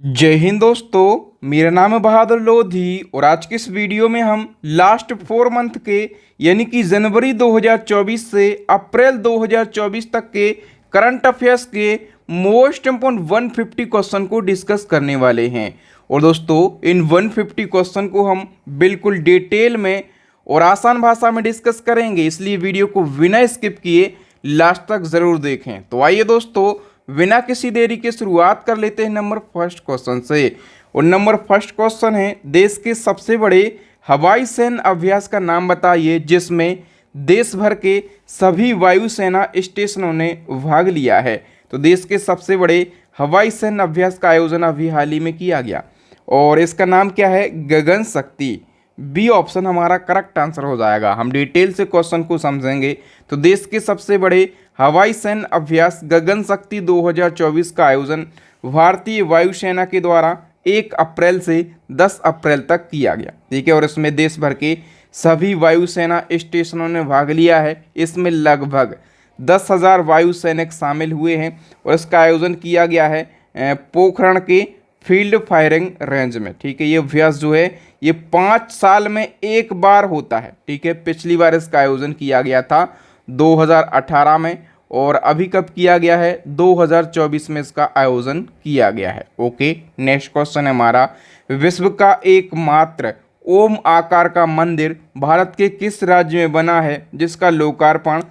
जय हिंद दोस्तों, मेरा नाम है बहादुर लोधी और आज के इस वीडियो में हम लास्ट 4 मंथ के यानी कि जनवरी 2024 से अप्रैल 2024 तक के करंट अफेयर्स के मोस्ट इम्पोर्टेंट 150 क्वेश्चन को डिस्कस करने वाले हैं। और दोस्तों, इन 150 क्वेश्चन को हम बिल्कुल डिटेल में और आसान भाषा में डिस्कस करेंगे, इसलिए वीडियो को बिना स्किप किए लास्ट तक ज़रूर देखें। तो आइए दोस्तों, बिना किसी देरी के शुरुआत कर लेते हैं नंबर फर्स्ट क्वेश्चन से। और नंबर फर्स्ट क्वेश्चन है, देश के सबसे बड़े हवाई सैन्य अभ्यास का नाम बताइए जिसमें देश भर के सभी वायुसेना स्टेशनों ने भाग लिया है। तो देश के सबसे बड़े हवाई सैन्य अभ्यास का आयोजन अभी हाल ही में किया गया और इसका नाम क्या है? गगन शक्ति। बी ऑप्शन हमारा करेक्ट आंसर हो जाएगा। हम डिटेल से क्वेश्चन को समझेंगे। तो देश के सबसे बड़े हवाई सैन्य अभ्यास गगन शक्ति 2024 का आयोजन भारतीय वायुसेना के द्वारा 1 अप्रैल से 10 अप्रैल तक किया गया। ठीक है, और इसमें देश भर के सभी वायुसेना स्टेशनों ने भाग लिया है। इसमें लगभग 10,000 वायु सैनिक शामिल हुए हैं और इसका आयोजन किया गया है पोखरण के फील्ड फायरिंग रेंज में। ठीक है, ये अभ्यास जो है ये 5 साल में एक बार होता है। ठीक है, पिछली बार इसका आयोजन किया गया था 2018 में और अभी कब किया गया है? 2024 में इसका आयोजन किया गया है। ओके, नेक्स्ट क्वेश्चन है हमारा, विश्व का एकमात्र ओम आकार का मंदिर भारत के किस राज्य में बना है जिसका लोकार्पण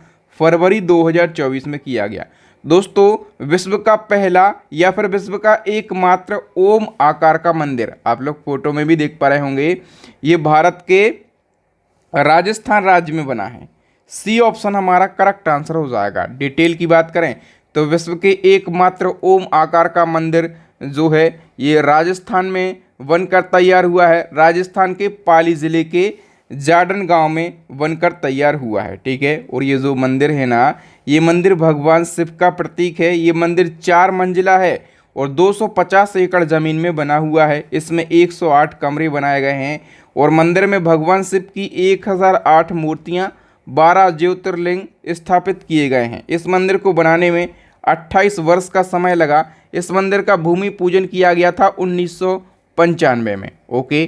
फरवरी 2024 में किया गया? दोस्तों, विश्व का पहला या फिर विश्व का एकमात्र ओम आकार का मंदिर, आप लोग फोटो में भी देख पा रहे होंगे, ये भारत के राजस्थान राज्य में बना है। सी ऑप्शन हमारा करेक्ट आंसर हो जाएगा। डिटेल की बात करें तो विश्व के एकमात्र ओम आकार का मंदिर जो है ये राजस्थान में बनकर तैयार हुआ है। राजस्थान के पाली जिले के जाडन गांव में बनकर तैयार हुआ है। ठीक है, और ये जो मंदिर है ना, ये मंदिर भगवान शिव का प्रतीक है। ये मंदिर 4 मंजिला है और 250 एकड़ ज़मीन में बना हुआ है। इसमें 108 कमरे बनाए गए हैं और मंदिर में भगवान शिव की 1008 मूर्तियाँ, 12 ज्योतिर्लिंग स्थापित किए गए हैं। इस मंदिर को बनाने में 28 वर्ष का समय लगा। इस मंदिर का भूमि पूजन किया गया था 1995 में। ओके,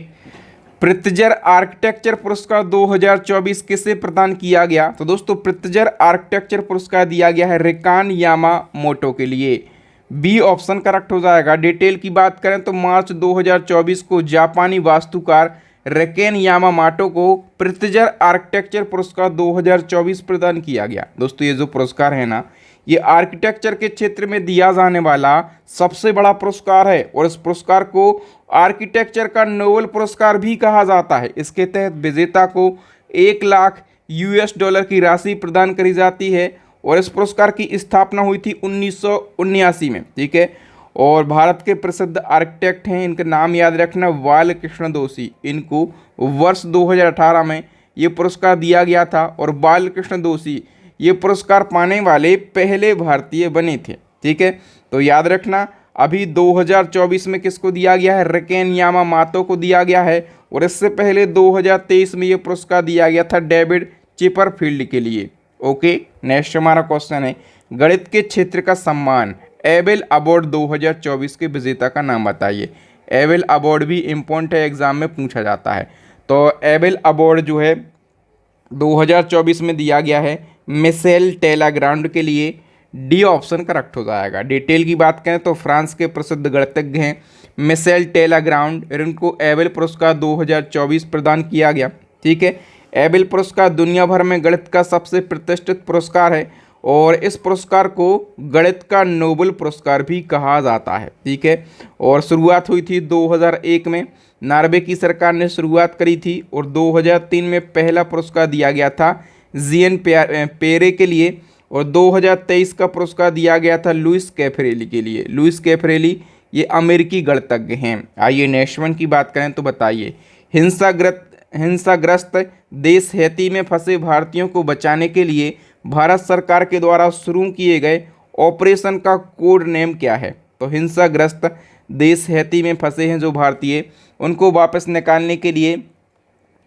पृथ्जर आर्किटेक्चर पुरस्कार 2024 किसे प्रदान किया गया? तो दोस्तों, पृथ्जर आर्किटेक्चर पुरस्कार दिया गया है रिकान यामामोटो के लिए। बी ऑप्शन करेक्ट हो जाएगा। डिटेल की बात करें तो मार्च 2024 को जापानी वास्तुकार रेकेन यामामोटो को पृथ्जर आर्किटेक्चर पुरस्कार 2024 प्रदान किया गया। दोस्तों, ये जो पुरस्कार है ना, ये आर्किटेक्चर के क्षेत्र में दिया जाने वाला सबसे बड़ा पुरस्कार है और इस पुरस्कार को आर्किटेक्चर का नोबेल पुरस्कार भी कहा जाता है। इसके तहत विजेता को 1 लाख US$ की राशि प्रदान करी जाती है और इस पुरस्कार की स्थापना हुई थी 1979 में। ठीक है, और भारत के प्रसिद्ध आर्किटेक्ट हैं, इनका नाम याद रखना, बालकृष्ण दोषी। इनको वर्ष 2018 में ये पुरस्कार दिया गया था और बालकृष्ण दोषी ये पुरस्कार पाने वाले पहले भारतीय बने थे। ठीक है, तो याद रखना, अभी 2024 में किसको दिया गया है? रेकेन यामामोटो को दिया गया है और इससे पहले 2023 में ये पुरस्कार दिया गया था डेविड चिपरफील्ड के लिए। ओके, नेक्स्ट हमारा क्वेश्चन है, गणित के क्षेत्र का सम्मान एबेल अवार्ड 2024 के विजेता का नाम बताइए। एबेल अवार्ड भी इम्पोर्टेंट है, एग्जाम में पूछा जाता है। तो एबेल अवार्ड जो है 2024 में दिया गया है मिशेल टेलाग्रांड के लिए। डी ऑप्शन करेक्ट हो जाएगा। डिटेल की बात करें तो फ्रांस के प्रसिद्ध गणितज्ञ हैं मिशेल टेलाग्रांड, इनको एबेल पुरस्कार 2024 प्रदान किया गया। ठीक है, एबेल पुरस्कार दुनिया भर में गणित का सबसे प्रतिष्ठित पुरस्कार है और इस पुरस्कार को गणित का नोबेल पुरस्कार भी कहा जाता है। ठीक है, और शुरुआत हुई थी 2001 में, नॉर्वे की सरकार ने शुरुआत करी थी और 2003 में पहला पुरस्कार दिया गया था जीएन पेरे के लिए और 2023 का पुरस्कार दिया गया था लुइस कैफरेली के लिए। लुइस कैफरेली ये अमेरिकी गणितज्ञ हैं। आइए नेक्स्ट वन की बात करें तो बताइए, हिंसाग्रस्त देश हैती में फंसे भारतीयों को बचाने के लिए भारत सरकार के द्वारा शुरू किए गए ऑपरेशन का कोड नेम क्या है? तो हिंसाग्रस्त देश हैती में फंसे हैं जो भारतीय, उनको वापस निकालने के लिए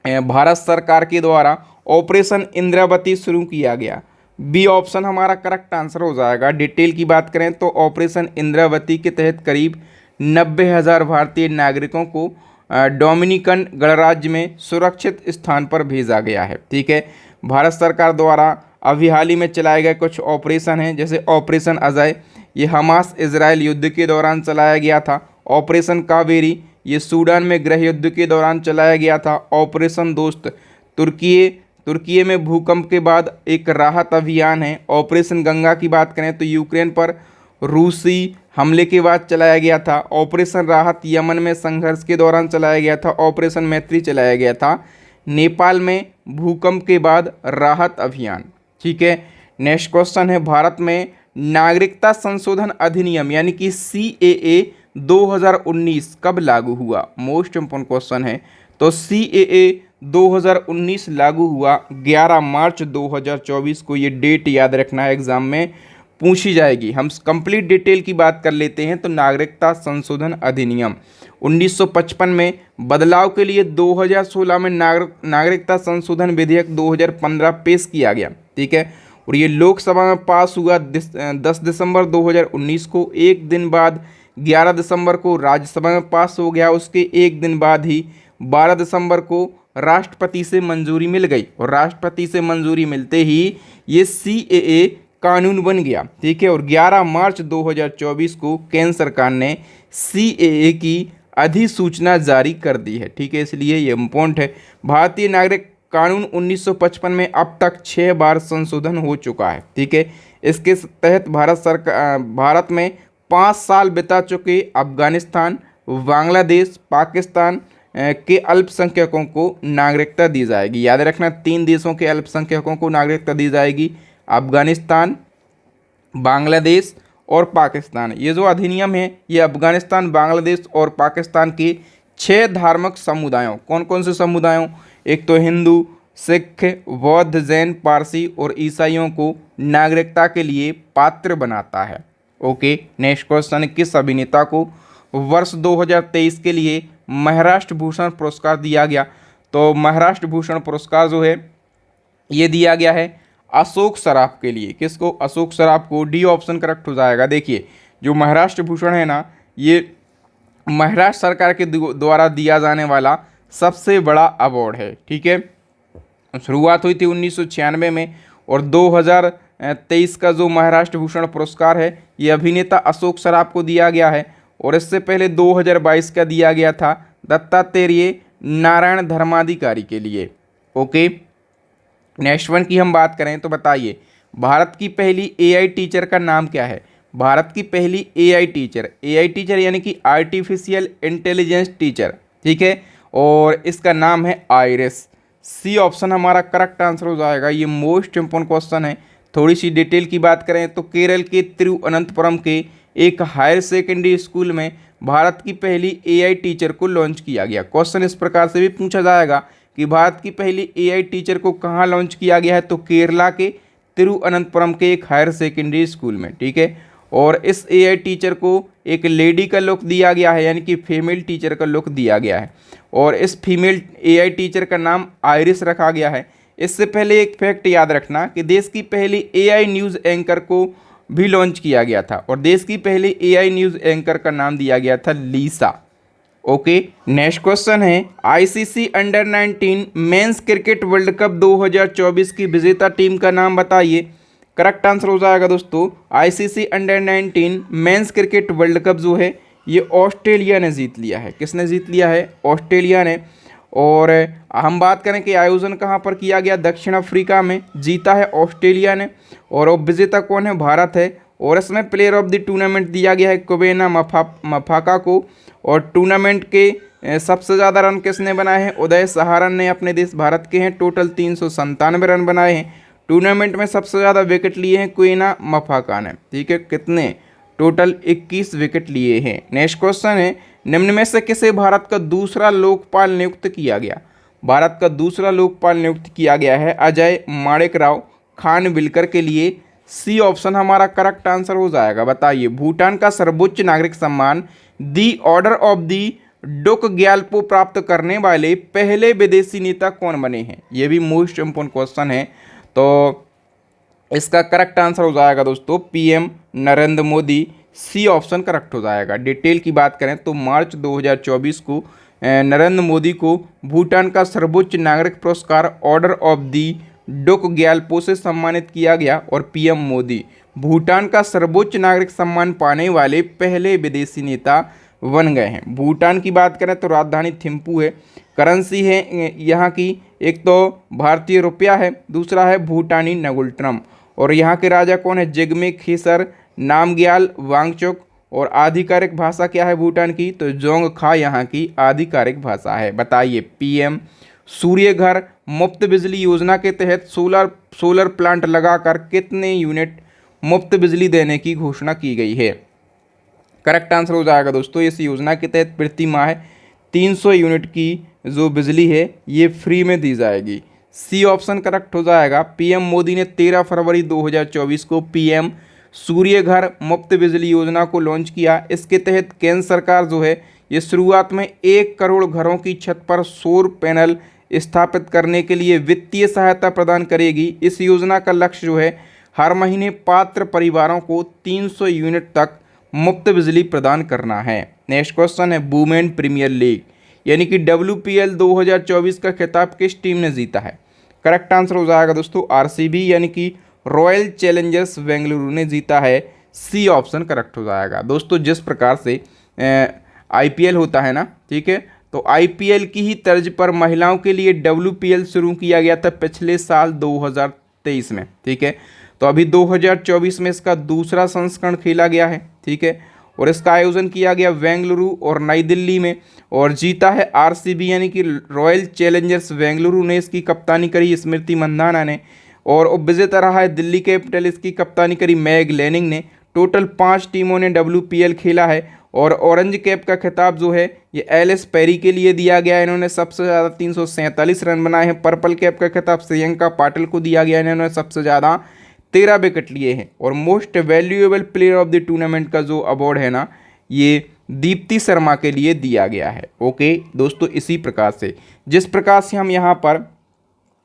भारत सरकार के द्वारा ऑपरेशन इंद्रावती शुरू किया गया। बी ऑप्शन हमारा करेक्ट आंसर हो जाएगा। डिटेल की बात करें तो ऑपरेशन इंद्रावती के तहत करीब 90,000 भारतीय नागरिकों को डोमिनिकन गणराज्य में सुरक्षित स्थान पर भेजा गया है। ठीक है, भारत सरकार द्वारा अभी हाल ही में चलाए गए कुछ ऑपरेशन हैं, जैसे ऑपरेशन अजय, ये हमास इजराइल युद्ध के दौरान चलाया गया था। ऑपरेशन कावेरी, ये सूडान में गृह युद्ध के दौरान चलाया गया था। ऑपरेशन दोस्त तुर्की में भूकंप के बाद एक राहत अभियान है। ऑपरेशन गंगा की बात करें तो यूक्रेन पर रूसी हमले के बाद चलाया गया था। ऑपरेशन राहत यमन में संघर्ष के दौरान चलाया गया था। ऑपरेशन मैत्री चलाया गया था नेपाल में भूकंप के बाद राहत अभियान। ठीक है, नेक्स्ट क्वेश्चन है, भारत में नागरिकता संशोधन अधिनियम यानी कि CAA 2019 कब लागू हुआ? मोस्ट इम्पोर्टेंट क्वेश्चन है। तो CAA 2019 लागू हुआ 11 मार्च 2024 को। ये डेट याद रखना है, एग्जाम में पूछी जाएगी। हम कंप्लीट डिटेल की बात कर लेते हैं। तो नागरिकता संशोधन अधिनियम 1955 में, बदलाव के लिए 2016 में नागरिकता संशोधन विधेयक 2015 पेश किया गया। ठीक है, और ये लोकसभा में पास हुआ 10 दिसंबर 2019 को। एक दिन बाद 11 दिसंबर को राज्यसभा में पास हो गया। उसके एक दिन बाद ही 12 दिसंबर को राष्ट्रपति से मंजूरी मिल गई, और राष्ट्रपति से मंजूरी मिलते ही ये CAA कानून बन गया। ठीक है, और 11 मार्च 2024 को केंद्र सरकार ने CAA की अधिसूचना जारी कर दी है। ठीक है, इसलिए ये इम्पोर्टेंट है। भारतीय नागरिक कानून 1955 में अब तक 6 बार संशोधन हो चुका है। ठीक है, इसके तहत भारत में 5 साल बिता चुके अफगानिस्तान, बांग्लादेश, पाकिस्तान के अल्पसंख्यकों को नागरिकता दी जाएगी। याद रखना, 3 देशों के अल्पसंख्यकों को नागरिकता दी जाएगी, अफगानिस्तान, बांग्लादेश और पाकिस्तान। ये जो अधिनियम है ये अफगानिस्तान, बांग्लादेश और पाकिस्तान के 6 धार्मिक समुदायों, कौन कौन से समुदायों? एक तो हिंदू, सिख, बौद्ध, जैन, पारसी और ईसाइयों को नागरिकता के लिए पात्र बनाता है। ओके, नेक्स्ट क्वेश्चन, किस अभिनेता को वर्ष 2023 के लिए महाराष्ट्र भूषण पुरस्कार दिया गया? तो महाराष्ट्र भूषण पुरस्कार जो है ये दिया गया है अशोक सराफ के लिए। किसको? अशोक सराफ को। डी ऑप्शन करेक्ट हो जाएगा। देखिए, जो महाराष्ट्र भूषण है ना, ये महाराष्ट्र सरकार के द्वारा दिया जाने वाला सबसे बड़ा अवार्ड है। ठीक है, शुरुआत हुई थी 1996 में, और 2023 का जो महाराष्ट्र भूषण पुरस्कार है ये अभिनेता अशोक सराफ को दिया गया है, और इससे पहले 2022 का दिया गया था दत्तात्रेय नारायण धर्माधिकारी के लिए। ओके, नेक्स्ट वन की हम बात करें तो बताइए, भारत की पहली AI टीचर का नाम क्या है? भारत की पहली AI टीचर यानी कि आर्टिफिशियल इंटेलिजेंस टीचर। ठीक है, और इसका नाम है आइरिस। C ऑप्शन हमारा करेक्ट आंसर हो जाएगा। ये मोस्ट इम्पोर्टेंट क्वेश्चन है। थोड़ी सी डिटेल की बात करें तो केरल के तिरुवनंतपुरम के एक हायर सेकेंडरी स्कूल में भारत की पहली AI टीचर को लॉन्च किया गया। क्वेश्चन इस प्रकार से भी पूछा जाएगा कि भारत की पहली AI टीचर को कहाँ लॉन्च किया गया है? तो केरला के तिरुवनंतपुरम के एक हायर सेकेंडरी स्कूल में। ठीक है, और इस AI टीचर को एक लेडी का लुक दिया गया है, यानी कि फीमेल टीचर का लुक दिया गया है, और इस फीमेल AI टीचर का नाम आइरिस रखा गया है। इससे पहले एक फैक्ट याद रखना कि देश की पहली AI न्यूज़ एंकर को भी लॉन्च किया गया था, और देश की पहली AI न्यूज़ एंकर का नाम दिया गया था लीसा। ओके, नेक्स्ट क्वेश्चन है, ICC under 19 men's cricket world cup 2024 की विजेता टीम का नाम बताइए। करेक्ट आंसर हो जाएगा दोस्तों, ICC under 19 men's cricket world cup जो है ये ऑस्ट्रेलिया ने जीत लिया है। किसने जीत लिया है? ऑस्ट्रेलिया ने। और हम बात करें कि आयोजन कहाँ पर किया गया? दक्षिण अफ्रीका में। जीता है ऑस्ट्रेलिया ने, और अब विजेता कौन है? भारत है। और इसमें प्लेयर ऑफ द टूर्नामेंट दिया गया है कुबेना मफाका को, और टूर्नामेंट के सबसे ज़्यादा रन किसने बनाए हैं? उदय सहारन ने, अपने देश भारत के हैं। टोटल 397 रन बनाए हैं। टूर्नामेंट में सबसे ज़्यादा विकेट लिए हैं कुबेना मफाका ने। ठीक है, कितने? टोटल 21 विकेट लिए हैं। नेक्स्ट क्वेश्चन है, निम्न में से किसे भारत का दूसरा लोकपाल नियुक्त किया गया? भारत का दूसरा लोकपाल नियुक्त किया गया है अजय माणेकराव खानविलकर के लिए। C ऑप्शन हमारा करेक्ट आंसर हो जाएगा। बताइए, भूटान का सर्वोच्च नागरिक सम्मान दी ऑर्डर ऑफ दी डुक ग्याल्पो प्राप्त करने वाले पहले विदेशी नेता कौन बने हैं? ये भी मोस्ट इम्पोर्टेंट क्वेश्चन है। तो इसका करेक्ट आंसर हो जाएगा दोस्तों PM Narendra Modi. C option correct हो जाएगा। डिटेल की बात करें तो मार्च 2024 को नरेंद्र मोदी को भूटान का सर्वोच्च नागरिक पुरस्कार ऑर्डर ऑफ दी डोक ग्यालपो से सम्मानित किया गया और पीएम मोदी भूटान का सर्वोच्च नागरिक सम्मान पाने वाले पहले विदेशी नेता बन गए हैं। भूटान की बात करें तो राजधानी थिम्पू है, करेंसी है यहाँ की एक तो भारतीय रुपया है, दूसरा है भूटानी नगुल्ट्रम, और यहाँ के राजा कौन है? जिग्मे खेसर नामग्याल वांगचुक। और आधिकारिक भाषा क्या है भूटान की? तो जोंगखा यहाँ की आधिकारिक भाषा है। बताइए, पीएम सूर्य घर मुफ्त बिजली योजना के तहत सोलर प्लांट लगाकर कितने यूनिट मुफ्त बिजली देने की घोषणा की गई है? करेक्ट आंसर हो जाएगा दोस्तों, इस योजना के तहत प्रति माह 300 यूनिट की जो बिजली है ये फ्री में दी जाएगी। सी ऑप्शन करेक्ट हो जाएगा। पीएम मोदी ने 13 फरवरी 2024 को पीएम सूर्य घर मुफ्त बिजली योजना को लॉन्च किया। इसके तहत केंद्र सरकार जो है ये शुरुआत में 1 करोड़ घरों की छत पर सौर पैनल स्थापित करने के लिए वित्तीय सहायता प्रदान करेगी। इस योजना का लक्ष्य जो है हर महीने पात्र परिवारों को 300 यूनिट तक मुफ्त बिजली प्रदान करना है। नेक्स्ट क्वेश्चन है वुमेन प्रीमियर लीग यानी कि WPL 2024 का खिताब किस टीम ने जीता है? करेक्ट आंसर हो जाएगा दोस्तों RCB यानी कि रॉयल चैलेंजर्स बेंगलुरु ने जीता है। सी ऑप्शन करेक्ट हो जाएगा। दोस्तों जिस प्रकार से IPL होता है ना, ठीक है, तो IPL की ही तर्ज पर महिलाओं के लिए WPL शुरू किया गया था पिछले साल 2023 में, ठीक है। तो अभी 2024 में इसका दूसरा संस्करण खेला गया है, ठीक है, और इसका आयोजन किया गया बेंगलुरु और नई दिल्ली में, और जीता है RCB यानी कि रॉयल चैलेंजर्स बेंगलुरु ने। इसकी कप्तानी करी स्मृति मंधाना ने, और उपविजेता रहा है दिल्ली कैपिटल, इसकी कप्तानी करी मैग लैनिंग ने। टोटल 5 टीमों ने WPL खेला है, और ऑरेंज कैप का खिताब जो है ये एलिस पेरी के लिए दिया गया है, इन्होंने सबसे ज़्यादा 347 रन बनाए हैं। पर्पल कैप का खिताब श्रियंका पाटिल को दिया गया है, इन्होंने सबसे ज़्यादा 13 विकेट लिए हैं। और most valuable player of the tournament का जो अवार्ड है ना, ये दीप्ति शर्मा के लिए दिया गया है। ओके दोस्तों, इसी प्रकार से जिस प्रकार से हम यहाँ पर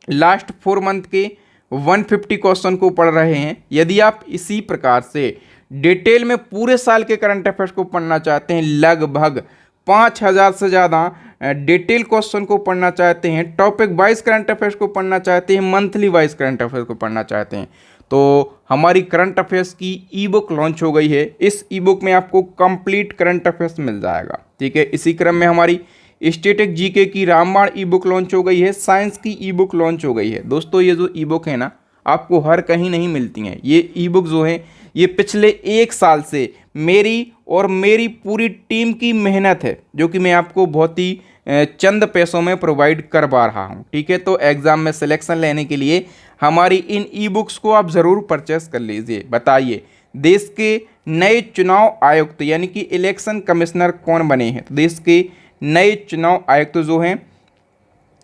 लास्ट 4 मंथ के 150 क्वेश्चन को पढ़ रहे हैं, यदि आप इसी प्रकार से डिटेल में पूरे साल के करंट अफेयर्स को पढ़ना चाहते हैं, लगभग 5000 से ज़्यादा डिटेल क्वेश्चन को पढ़ना चाहते हैं, टॉपिक वाइज करंट अफेयर्स को पढ़ना चाहते हैं, मंथली वाइज करंट अफेयर्स को पढ़ना चाहते हैं, तो हमारी करंट अफेयर्स की ई बुक लॉन्च हो गई है। इस ई बुक में आपको कंप्लीट करंट अफेयर्स मिल जाएगा, ठीक है। इसी क्रम में हमारी स्टैटिक जीके की रामबाण ई बुक लॉन्च हो गई है, साइंस की ई बुक लॉन्च हो गई है। दोस्तों ये जो ई बुक है ना, आपको हर कहीं नहीं मिलती हैं। ये ई बुक जो है ये पिछले 1 साल से मेरी और मेरी पूरी टीम की मेहनत है, जो कि मैं आपको बहुत ही चंद पैसों में प्रोवाइड करवा रहा हूँ, ठीक है। तो एग्ज़ाम में सिलेक्शन लेने के लिए हमारी इन ई बुक्स को आप ज़रूर परचेस कर लीजिए। बताइए, देश के नए चुनाव आयुक्त यानी कि इलेक्शन कमिश्नर कौन बने हैं? तो देश के नए चुनाव आयुक्त जो हैं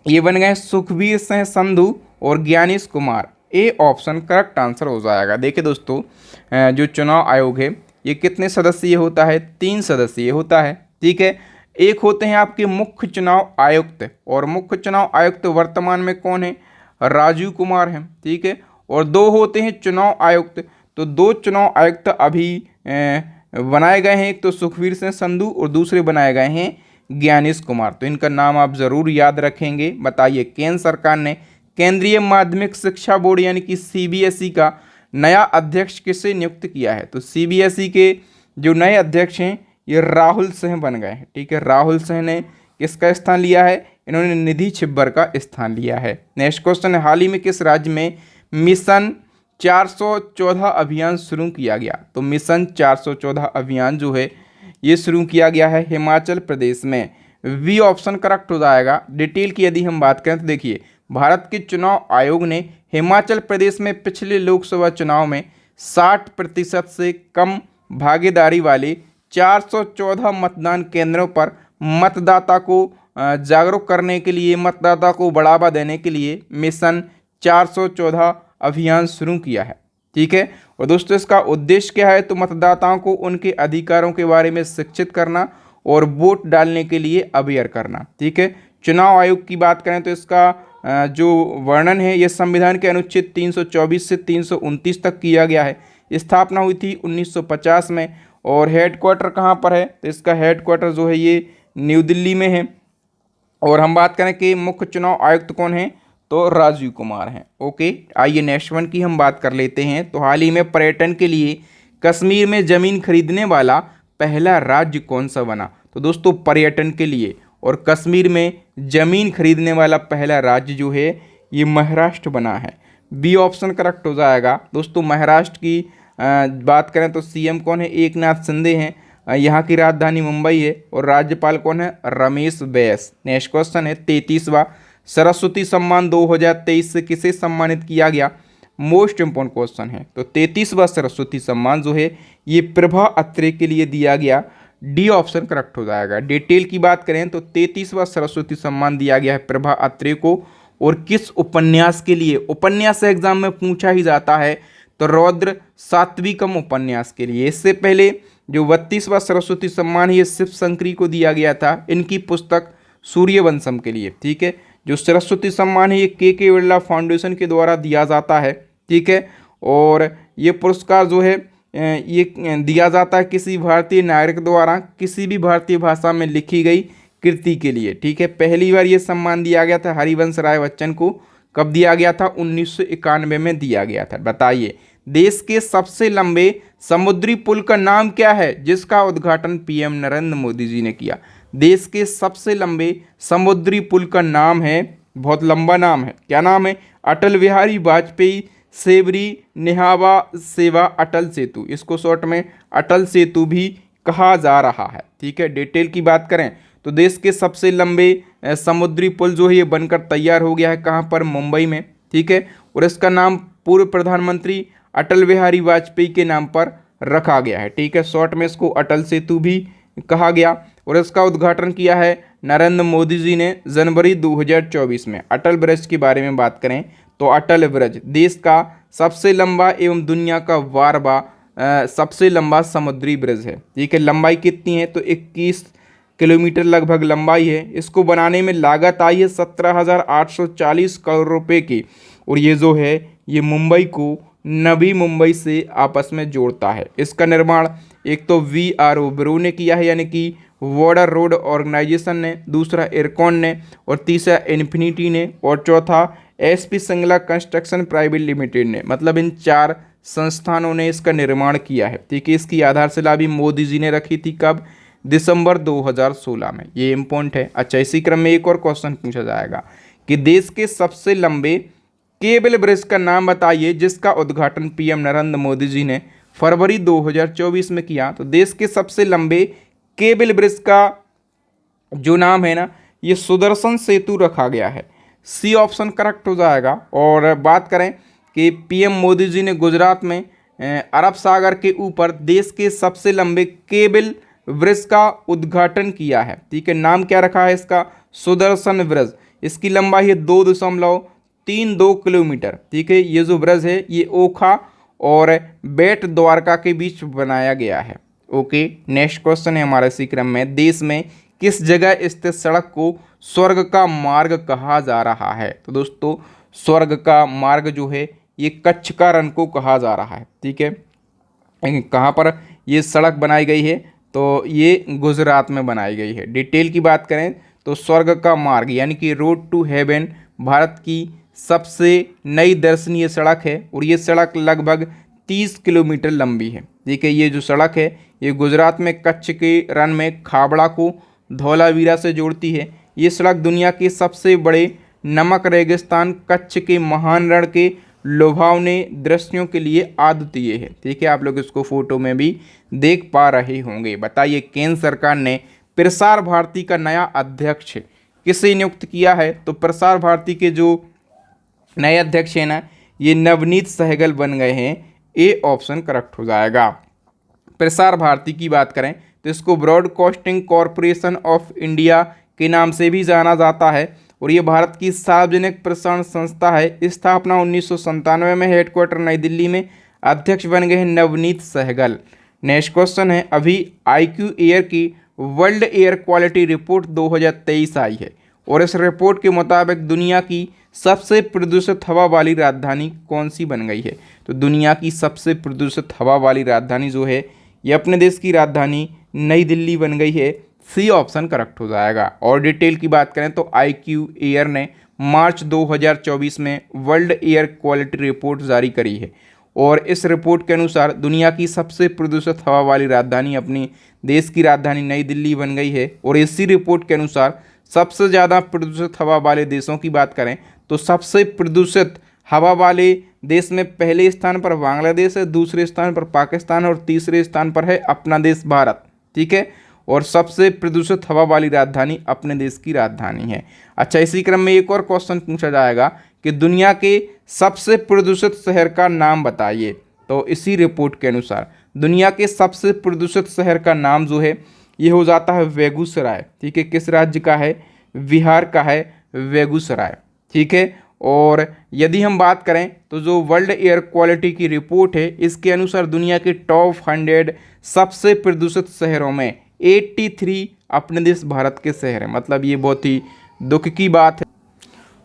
ये बन गए सुखबीर सिंह संधू और Gyanesh Kumar. A option correct answer हो जाएगा। देखिए दोस्तों, जो चुनाव आयोग है ये कितने सदस्यीय होता है? 3 सदस्यीय होता है, ठीक है। एक होते हैं आपके मुख्य चुनाव आयुक्त, और मुख्य चुनाव आयुक्त वर्तमान में कौन है? राजीव कुमार हैं, ठीक है। और 2 होते हैं चुनाव आयुक्त, तो 2 चुनाव आयुक्त अभी बनाए गए हैं, एक तो सुखबीर सिंह संधू और दूसरे बनाए गए हैं ज्ञानेश कुमार। तो इनका नाम आप ज़रूर याद रखेंगे। बताइए, केंद्र सरकार ने केंद्रीय माध्यमिक शिक्षा बोर्ड यानी कि CBSE का नया अध्यक्ष किसे नियुक्त किया है? तो CBSE के जो नए अध्यक्ष हैं ये राहुल सिंह बन गए हैं, ठीक है। राहुल सिंह ने किसका स्थान लिया है? इन्होंने निधि छिब्बर का स्थान लिया है। नेक्स्ट क्वेश्चन है, हाल ही में किस राज्य में मिशन 414 अभियान शुरू किया गया? तो मिशन 414 अभियान जो है ये शुरू किया गया है हिमाचल प्रदेश में। वी ऑप्शन करेक्ट हो जाएगा। डिटेल की यदि हम बात करें तो देखिए, भारत के चुनाव आयोग ने हिमाचल प्रदेश में पिछले लोकसभा चुनाव में 60% से कम भागीदारी वाले 414 मतदान केंद्रों पर मतदाता को जागरूक करने के लिए, मतदाता को बढ़ावा देने के लिए मिशन 414 अभियान शुरू किया है, ठीक है। और दोस्तों इसका उद्देश्य क्या है? तो मतदाताओं को उनके अधिकारों के बारे में शिक्षित करना और वोट डालने के लिए अवेयर करना, ठीक है। चुनाव आयोग की बात करें तो इसका जो वर्णन है ये संविधान के अनुच्छेद 324 से 329 तक किया गया है। स्थापना हुई थी 1950 में, और हेडक्वार्टर कहाँ पर है, तो इसका हेडक्वार्टर जो है ये न्यू दिल्ली में है। और हम बात करें कि मुख्य चुनाव आयुक्त कौन है, तो राजीव कुमार हैं। ओके, आइए नेक्स्ट वन की हम बात कर लेते हैं। तो हाल ही में पर्यटन के लिए कश्मीर में ज़मीन खरीदने वाला पहला राज्य कौन सा बना, तो दोस्तों पर्यटन के लिए और कश्मीर में ज़मीन खरीदने वाला पहला राज्य जो है ये महाराष्ट्र बना है। बी ऑप्शन करेक्ट हो जाएगा। दोस्तों महाराष्ट्र की बात करें तो सीएम कौन है, एकनाथ शिंदे हैं। यहाँ की राजधानी मुंबई है और राज्यपाल कौन है, रमेश बैस। नेक्स्ट क्वेश्चन है 33वां, सरस्वती सम्मान 2023 से किसे सम्मानित किया गया, मोस्ट इंपॉर्टेंट क्वेश्चन है। तो 33वां सरस्वती सम्मान जो है ये प्रभा अत्रे के लिए दिया गया। डी ऑप्शन करेक्ट हो जाएगा। डिटेल की बात करें तो 33वां सरस्वती सम्मान दिया गया है प्रभा अत्रे को, और किस उपन्यास के लिए, उपन्यास एग्जाम में पूछा ही जाता है, तो रौद्र सात्विकम उपन्यास के लिए। इससे पहले जो 32वां सरस्वती सम्मान है ये शिव शंकरी को दिया गया था, इनकी पुस्तक सूर्यवंशम के लिए। ठीक है, जो सरस्वती सम्मान है ये के बिरला फाउंडेशन के द्वारा दिया जाता है। ठीक है, और ये पुरस्कार जो है ये दिया जाता है किसी भारतीय नागरिक द्वारा किसी भी भारतीय भाषा में लिखी गई कृति के लिए। ठीक है, पहली बार ये सम्मान दिया गया था हरिवंश राय बच्चन को। कब दिया गया था, 1991 में दिया गया था। बताइए देश के सबसे लंबे समुद्री पुल का नाम क्या है जिसका उद्घाटन पीएम नरेंद्र मोदी जी ने किया। देश के सबसे लंबे समुद्री पुल का नाम है, बहुत लंबा नाम है, क्या नाम है, अटल बिहारी वाजपेयी सेवरी नेहावा सेवा अटल सेतु। इसको शॉर्ट में अटल सेतु भी कहा जा रहा है। ठीक है, डिटेल की बात करें तो देश के सबसे लंबे समुद्री पुल जो है ये बनकर तैयार हो गया है, कहाँ पर, मुंबई में। ठीक है, और इसका नाम पूर्व प्रधानमंत्री अटल बिहारी वाजपेयी के नाम पर रखा गया है। ठीक है, शॉर्ट में इसको अटल सेतु भी कहा गया, और इसका उद्घाटन किया है नरेंद्र मोदी जी ने जनवरी 2024 में। अटल ब्रिज के बारे में बात करें तो अटल ब्रिज देश का सबसे लंबा एवं दुनिया का 12वां सबसे लंबा समुद्री ब्रिज है। ठीक है, लंबाई कितनी है, तो 21 किलोमीटर लगभग लंबाई है। इसको बनाने में लागत आई है 17,840 करोड़ रुपए की, और ये जो है ये मुंबई को नवी मुंबई से आपस में जोड़ता है। इसका निर्माण एक तो VRO ब्रो ने किया है, यानी कि वाटर रोड ऑर्गेनाइजेशन ने, दूसरा एयरकॉन ने, और तीसरा इन्फिनिटी ने, और चौथा SP Singla construction private limited ने। मतलब इन 4 संस्थानों ने इसका निर्माण किया है। ठीक है, इसकी आधारशिला भी मोदी जी ने रखी थी, कब, दिसंबर 2016 में। ये इम्पोर्टेंट है। अच्छा, इसी क्रम में एक और क्वेश्चन पूछा जाएगा कि देश के सबसे लंबे केबल ब्रिज का नाम बताइए जिसका उद्घाटन पीएम नरेंद्र मोदी जी ने फरवरी 2024 में किया। तो देश के सबसे लंबे केबल ब्रिज का जो नाम है ना ये सुदर्शन सेतु रखा गया है। सी ऑप्शन करेक्ट हो जाएगा। और बात करें कि पीएम मोदी जी ने गुजरात में अरब सागर के ऊपर देश के सबसे लंबे केबल ब्रिज का उद्घाटन किया है। ठीक है, नाम क्या रखा है इसका, सुदर्शन ब्रिज। इसकी लंबाई है 2.32 किलोमीटर। ठीक है, ये जो ब्रिज है ये ओखा और बेट द्वारका के बीच बनाया गया है। ओके, नेक्स्ट क्वेश्चन है हमारे इसी क्रम में, देश में किस जगह स्थित सड़क को स्वर्ग का मार्ग कहा जा रहा है। तो दोस्तों स्वर्ग का मार्ग जो है ये कच्छ का रण को कहा जा रहा है। ठीक है, कहाँ पर ये सड़क बनाई गई है, तो ये गुजरात में बनाई गई है। डिटेल की बात करें तो स्वर्ग का मार्ग यानी कि रोड टू हेवन भारत की सबसे नई दर्शनीय सड़क है, और ये सड़क लगभग 30 किलोमीटर लंबी है। ठीक है, ये जो सड़क है ये गुजरात में कच्छ के रण में खाबड़ा को धौलावीरा से जोड़ती है। ये सड़क दुनिया के सबसे बड़े नमक रेगिस्तान कच्छ के महान रण के लुभावने दृश्यों के लिए अद्वितीय है। ठीक है, आप लोग इसको फोटो में भी देख पा रहे होंगे। बताइए केंद्र सरकार ने प्रसार भारती का नया अध्यक्ष किसे नियुक्त किया है। तो प्रसार भारती के जो नए अध्यक्ष हैं ना ये नवनीत सहगल बन गए हैं। ए ऑप्शन करेक्ट हो जाएगा। प्रसार भारती की बात करें तो इसको ब्रॉडकास्टिंग कॉरपोरेशन ऑफ इंडिया के नाम से भी जाना जाता है, और ये भारत की सार्वजनिक प्रसारण संस्था है। स्थापना 1997 में, हेडक्वार्टर नई दिल्ली में। अध्यक्ष बन गए हैं नवनीत सहगल। नेक्स्ट क्वेश्चन है, अभी IQ एयर की वर्ल्ड एयर क्वालिटी रिपोर्ट 2023 आई है, और इस रिपोर्ट के मुताबिक दुनिया की सबसे प्रदूषित हवा वाली राजधानी कौन सी बन गई है। तो दुनिया की सबसे प्रदूषित हवा वाली राजधानी जो है ये अपने देश की राजधानी नई दिल्ली बन गई है। सी ऑप्शन करेक्ट हो जाएगा। और डिटेल की बात करें तो IQ एयर ने मार्च 2024 में वर्ल्ड एयर क्वालिटी रिपोर्ट जारी करी है और इस रिपोर्ट के अनुसार दुनिया की सबसे प्रदूषित हवा वाली राजधानी अपनी देश की राजधानी नई दिल्ली बन गई है। और इसी रिपोर्ट के अनुसार सबसे ज़्यादा प्रदूषित हवा वाले देशों की बात करें तो सबसे प्रदूषित हवा वाले देश में पहले स्थान पर बांग्लादेश है, दूसरे स्थान पर पाकिस्तान और तीसरे स्थान पर है अपना देश भारत। ठीक है, और सबसे प्रदूषित हवा वाली राजधानी अपने देश की राजधानी है। अच्छा, इसी क्रम में एक और क्वेश्चन पूछा जाएगा कि दुनिया के सबसे प्रदूषित शहर का नाम बताइए। तो इसी रिपोर्ट के अनुसार दुनिया के सबसे प्रदूषित शहर का नाम जो है ये हो जाता है बेगूसराय। ठीक है, किस राज्य का है? बिहार का है बेगूसराय। ठीक है, और यदि हम बात करें तो जो वर्ल्ड एयर क्वालिटी की रिपोर्ट है इसके अनुसार दुनिया के टॉप 100 सबसे प्रदूषित शहरों में 83 अपने देश भारत के शहर हैं। मतलब ये बहुत ही दुख की बात है।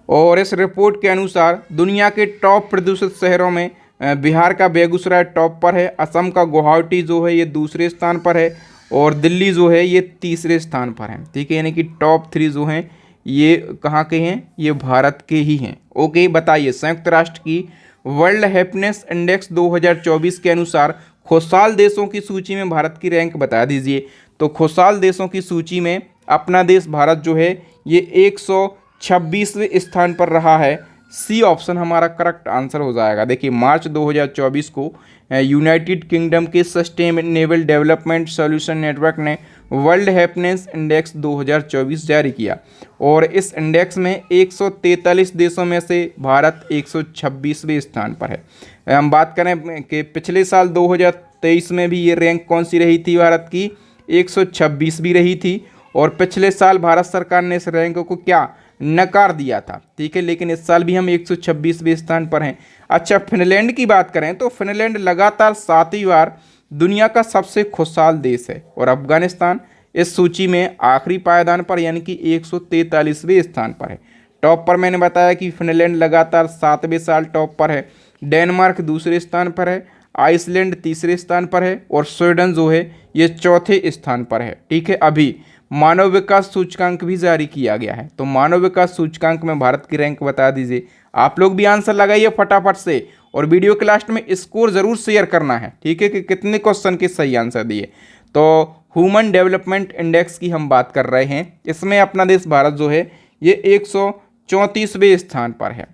और इस रिपोर्ट के अनुसार दुनिया के टॉप प्रदूषित शहरों में बिहार का बेगूसराय टॉप पर है, असम का गुवाहाटी जो है ये दूसरे स्थान पर है और दिल्ली जो है ये तीसरे स्थान पर है। ठीक है, यानी कि टॉप 3 जो हैं ये कहाँ के हैं? ये भारत के ही हैं। ओके, बताइए संयुक्त राष्ट्र की वर्ल्ड हैप्पीनेस इंडेक्स 2024 के अनुसार खुशहाल देशों की सूची में भारत की रैंक बता दीजिए। तो खुशहाल देशों की सूची में अपना देश भारत जो है ये 126वें स्थान पर रहा है। सी ऑप्शन हमारा करेक्ट आंसर हो जाएगा। देखिए मार्च 2024 को यूनाइटेड किंगडम के सस्टेनेबल डेवलपमेंट सॉल्यूशन नेटवर्क ने वर्ल्ड हैप्पीनेस इंडेक्स 2024 जारी किया और इस इंडेक्स में 143 देशों में से भारत 126वें स्थान पर है। हम बात करें कि पिछले साल 2023 में भी ये रैंक कौन सी रही थी? भारत की 126 भी रही थी और पिछले साल भारत सरकार ने इस रैंक को क्या नकार दिया था। ठीक है, लेकिन इस साल भी हम 126वें स्थान पर हैं। अच्छा, फिनलैंड की बात करें तो फिनलैंड लगातार 7वीं बार दुनिया का सबसे खुशहाल देश है और अफगानिस्तान इस सूची में आखिरी पायदान पर यानी कि 143वें स्थान पर है। टॉप पर मैंने बताया कि फिनलैंड लगातार 7वें साल टॉप पर है, डेनमार्क दूसरे स्थान पर है, आइसलैंड तीसरे स्थान पर है और स्वीडन जो है ये चौथे स्थान पर है। ठीक है, अभी मानव विकास सूचकांक भी जारी किया गया है। तो मानव विकास सूचकांक में भारत की रैंक बता दीजिए। आप लोग भी आंसर लगाइए फटाफट से और वीडियो के लास्ट में स्कोर ज़रूर शेयर करना है। ठीक है, कि कितने क्वेश्चन के सही आंसर दिए। तो ह्यूमन डेवलपमेंट इंडेक्स की हम बात कर रहे हैं, इसमें अपना देश भारत जो है ये 134वें स्थान पर है।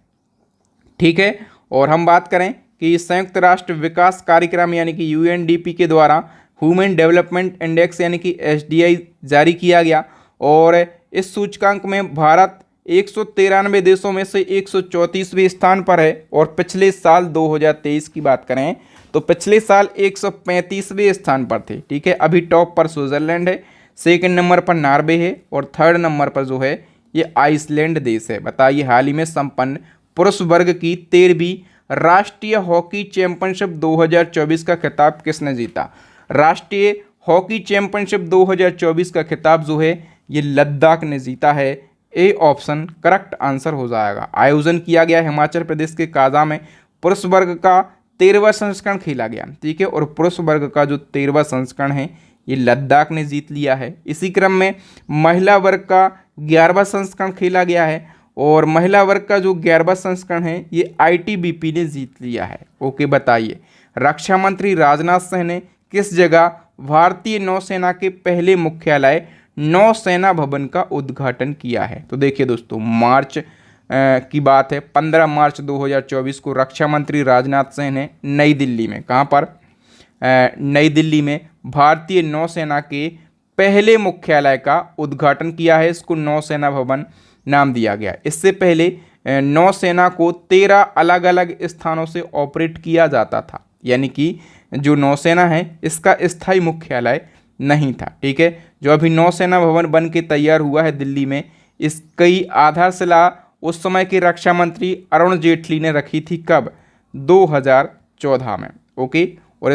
ठीक है, और हम बात करें कि संयुक्त राष्ट्र विकास कार्यक्रम यानी कि UNDP के द्वारा ह्यूमन डेवलपमेंट इंडेक्स यानी कि HDI जारी किया गया और इस सूचकांक में भारत 193 देशों में से 134वें स्थान पर है और पिछले साल 2023 की बात करें तो पिछले साल 135वें स्थान पर थे। ठीक है, अभी टॉप पर स्विट्जरलैंड है, सेकंड नंबर पर नॉर्वे है और थर्ड नंबर पर जो है ये आइसलैंड देश है। बताइए हाल ही में संपन्न पुरुष वर्ग की 13वीं राष्ट्रीय हॉकी चैंपियनशिप 2024 का खिताब किसने जीता? राष्ट्रीय हॉकी चैंपियनशिप 2024 का खिताब जो है ये लद्दाख ने जीता है। ए ऑप्शन करेक्ट आंसर हो जाएगा। आयोजन किया गया हिमाचल प्रदेश के काजा में। पुरुष वर्ग का 13वां संस्करण खेला गया। ठीक है, और पुरुष वर्ग का जो 13वां संस्करण है ये लद्दाख ने जीत लिया है। इसी क्रम में महिला वर्ग का 11वां संस्करण खेला गया है और महिला वर्ग का जो 11वां संस्करण है ये ITBP ने जीत लिया है। ओके, बताइए रक्षा मंत्री राजनाथ सिंह ने किस जगह भारतीय नौसेना के पहले मुख्यालय नौसेना भवन का उद्घाटन किया है? तो देखिए दोस्तों, मार्च की बात है, 15 मार्च 2024 को रक्षा मंत्री राजनाथ सिंह ने नई दिल्ली में, कहाँ पर? नई दिल्ली में भारतीय नौसेना के पहले मुख्यालय का उद्घाटन किया है। इसको नौसेना भवन नाम दिया गया। इससे पहले नौसेना को 13 अलग अलग स्थानों से ऑपरेट किया जाता था, यानी कि जो नौसेना है इसका स्थायी मुख्यालय नहीं था। ठीक है, जो अभी नौसेना भवन बन के तैयार हुआ है दिल्ली में, इसकी आधारशिला उस समय के रक्षा मंत्री अरुण जेटली ने रखी थी। कब? 2014 में। ओके, और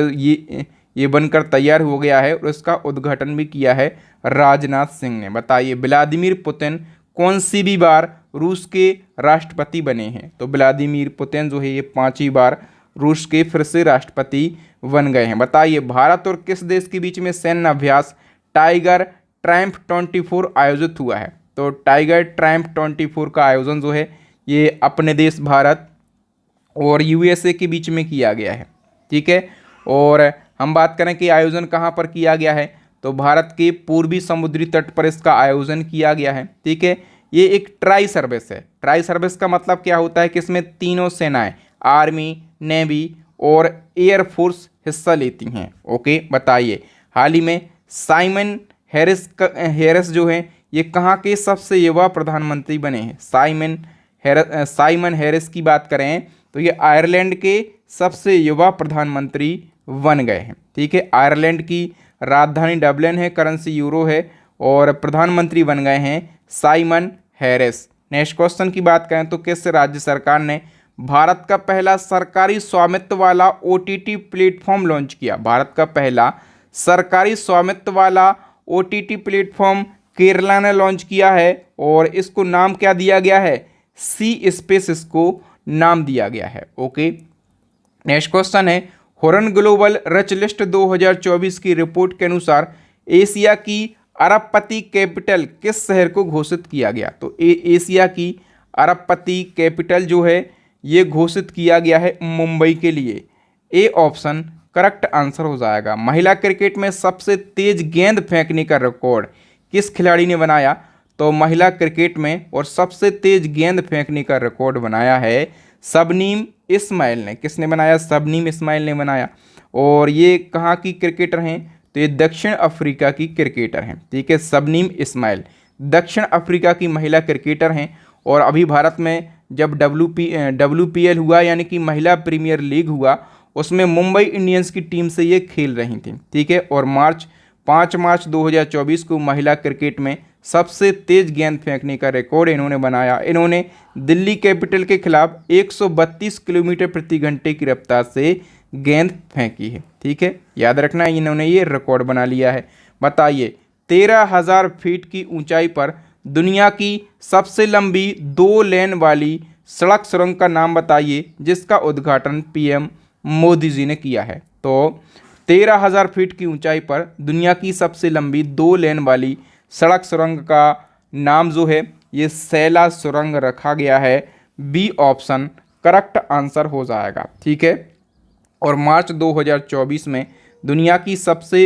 ये बनकर तैयार हो गया है और इसका उद्घाटन भी किया है राजनाथ सिंह ने। बताइए व्लादिमीर पुतिन कौन सी भी बार रूस के राष्ट्रपति बने हैं? तो व्लादिमीर पुतिन जो है ये 5वीं बार रूस के फिर से राष्ट्रपति बन गए हैं। बताइए भारत और किस देश के बीच में सैन्य अभ्यास टाइगर ट्रायम्फ 24 आयोजित हुआ है? तो टाइगर ट्रायम्फ 24 का आयोजन जो है ये अपने देश भारत और यूएसए के बीच में किया गया है। ठीक है, और हम बात करें कि आयोजन कहाँ पर किया गया है, तो भारत के पूर्वी समुद्री तट पर इसका आयोजन किया गया है। ठीक है, ये एक ट्राई सर्विस है। ट्राई सर्विस का मतलब क्या होता है कि इसमें तीनों सेनाएं आर्मी, नेवी और एयरफोर्स हिस्सा लेती हैं। ओके, बताइए हाल ही में साइमन हैरिस जो है ये कहाँ के सबसे युवा प्रधानमंत्री बने हैं? साइमन हैरिस की बात करें तो ये आयरलैंड के सबसे युवा प्रधानमंत्री बन गए हैं। ठीक है, आयरलैंड की राजधानी डबलिन है, करेंसी यूरो है और प्रधानमंत्री बन गए हैं साइमन हैरिस। नेक्स्ट क्वेश्चन की बात करें तो किस राज्य सरकार ने भारत का पहला सरकारी स्वामित्व वाला ओटीटी प्लेटफॉर्म लॉन्च किया? भारत का पहला सरकारी स्वामित्व वाला ओटीटी प्लेटफॉर्म केरला ने लॉन्च किया है और इसको नाम क्या दिया गया है? सी स्पेस इसको नाम दिया गया है। ओके, नेक्स्ट क्वेश्चन है हॉर्न ग्लोबल रिच लिस्ट 2024 की रिपोर्ट के अनुसार एशिया की अरबपति कैपिटल किस शहर को घोषित किया गया? तो एशिया की अरबपति कैपिटल जो है ये घोषित किया गया है मुंबई के लिए। ए ऑप्शन करेक्ट आंसर हो जाएगा। महिला क्रिकेट में सबसे तेज गेंद फेंकने का रिकॉर्ड किस खिलाड़ी ने बनाया? तो महिला क्रिकेट में और सबसे तेज गेंद फेंकने का रिकॉर्ड बनाया है शबनीम इस्माइल ने। किसने बनाया? शबनीम इस्माइल ने बनाया। और ये कहाँ की क्रिकेटर हैं? तो ये दक्षिण अफ्रीका की क्रिकेटर हैं। ठीक है, शबनीम इस्माइल दक्षिण अफ्रीका की महिला क्रिकेटर हैं और अभी भारत में जब WPL हुआ यानी कि महिला प्रीमियर लीग हुआ उसमें मुंबई इंडियंस की टीम से ये खेल रही थी। ठीक है, और 5 मार्च 2024 को महिला क्रिकेट में सबसे तेज गेंद फेंकने का रिकॉर्ड इन्होंने बनाया। इन्होंने दिल्ली कैपिटल के खिलाफ 132 किलोमीटर प्रति घंटे की रफ्तार से गेंद फेंकी है। ठीक है, याद रखना इन्होंने ये रिकॉर्ड बना लिया है। बताइए 13,000 फीट की ऊंचाई पर दुनिया की सबसे लंबी 2 लेन वाली सड़क सुरंग का नाम बताइए जिसका उद्घाटन पीएम मोदी जी ने किया है। तो 13,000 फीट की ऊंचाई पर दुनिया की सबसे लंबी 2 लेन वाली सड़क सुरंग का नाम जो है ये सैला सुरंग रखा गया है। बी ऑप्शन करेक्ट आंसर हो जाएगा। ठीक है, और मार्च 2024 में दुनिया की सबसे